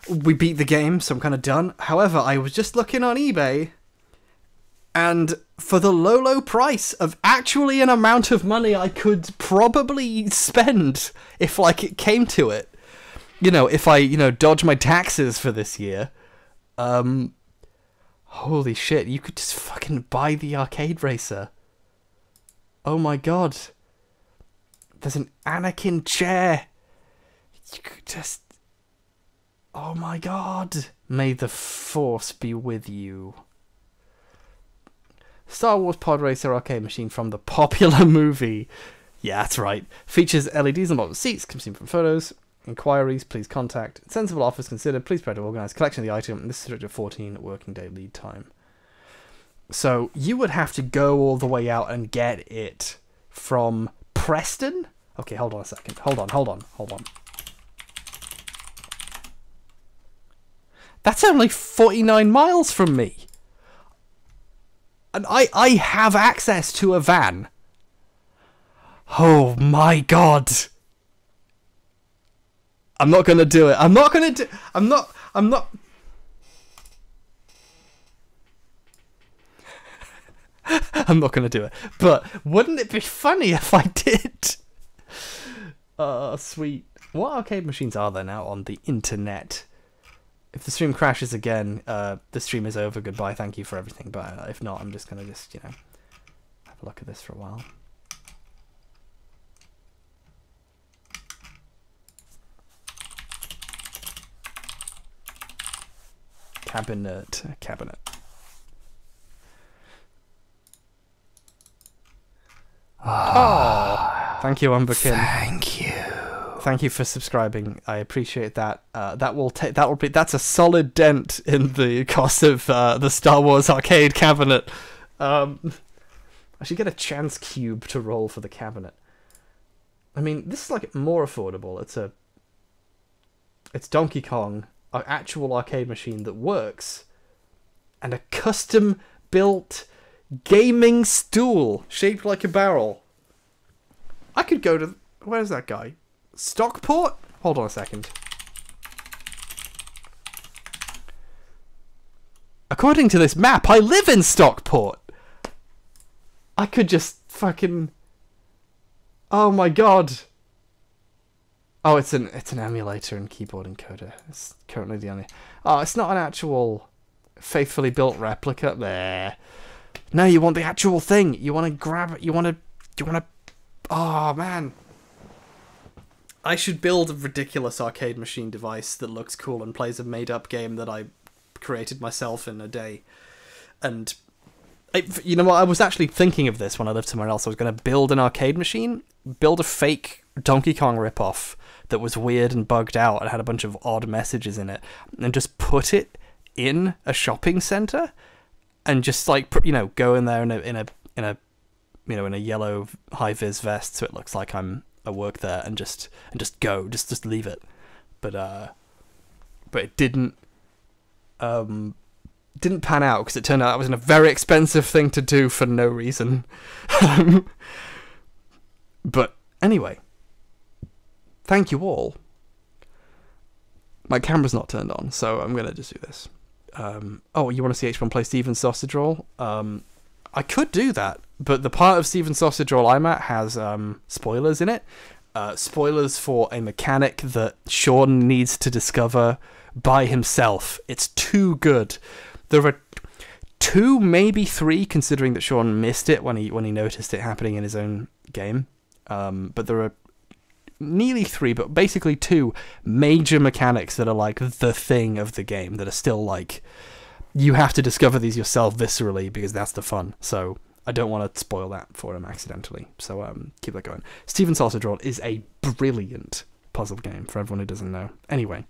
we beat the game, so I'm kind of done. However, I was just looking on eBay, and for the low price of actually an amount of money I could probably spend if, like, it came to it, you know, if I, you know, dodge my taxes for this year, holy shit, you could just fucking buy the arcade racer. Oh my god. There's an Anakin chair. You could just... Oh my god. May the Force be with you. Star Wars Pod Racer arcade machine from the popular movie. Yeah, that's right. Features LEDs on bottom seats. Can be seen from photos. Inquiries, please contact. Sensible offers considered. Please prepare to organise collection of the item. This is subject to 14 working day lead time. So you would have to go all the way out and get it from Preston? Okay, hold on a second. Hold on. That's only 49 miles from me. And I have access to a van. Oh my god. I'm not gonna do it. I'm not... I'm not gonna do it. But wouldn't it be funny if I did? Sweet. What arcade machines are there now on the internet? If the stream crashes again, the stream is over. Goodbye. Thank you for everything. But if not, I'm just gonna you know, have a look at this for a while. Cabinet. Oh, thank you, Umberkin. Thank you. Thank you for subscribing. I appreciate that. That's a solid dent in the cost of the Star Wars arcade cabinet. I should get a chance cube to roll for the cabinet. I mean, this is like more affordable. It's Donkey Kong, an actual arcade machine that works, and a custom-built gaming stool shaped like a barrel. I could go to... Where's that guy? Stockport? Hold on a second. According to this map, I live in Stockport. I could just fucking... Oh my god. Oh, it's an emulator and keyboard encoder. It's currently the only... Oh, it's not an actual faithfully built replica. There. No, you want the actual thing. You want to grab it. You want to... Oh, man. I should build a ridiculous arcade machine device that looks cool and plays a made-up game that I created myself in a day. And you know what, I was actually thinking of this when I lived somewhere else. I was going to build an arcade machine, build a fake Donkey Kong ripoff that was weird and bugged out and had a bunch of odd messages in it, and just put it in a shopping center and just like, you know, go in there in a yellow high vis vest so it looks like I work there, and just leave it. But it didn't pan out because it turned out it was a very expensive thing to do for no reason. But anyway, thank you all. My camera's not turned on, so I'm gonna just do this. Oh, you want to see H1 play Steven's Sausage Roll? I could do that, but the part of Steven's Sausage Roll I'm at has spoilers in it. Spoilers for a mechanic that Sean needs to discover by himself. It's too good. There are 2, maybe 3, considering that Sean missed it when he noticed it happening in his own game. But there are nearly 3, but basically 2 major mechanics that are like the thing of the game, that are still like, you have to discover these yourself viscerally because that's the fun. So I don't want to spoil that for him accidentally. So keep that going. Steven's Sausage Roll is a brilliant puzzle game for everyone who doesn't know. Anyway,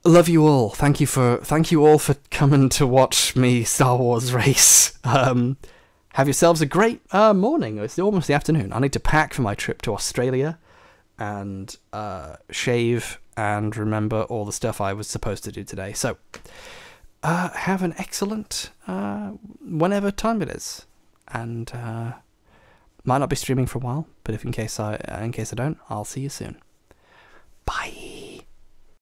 love you all. Thank you all for coming to watch me Star Wars race. Have yourselves a great morning. It's almost the afternoon. I need to pack for my trip to Australia and shave and remember all the stuff I was supposed to do today. So have an excellent whenever time it is, and might not be streaming for a while, but if in case I don't, I'll see you soon. Bye.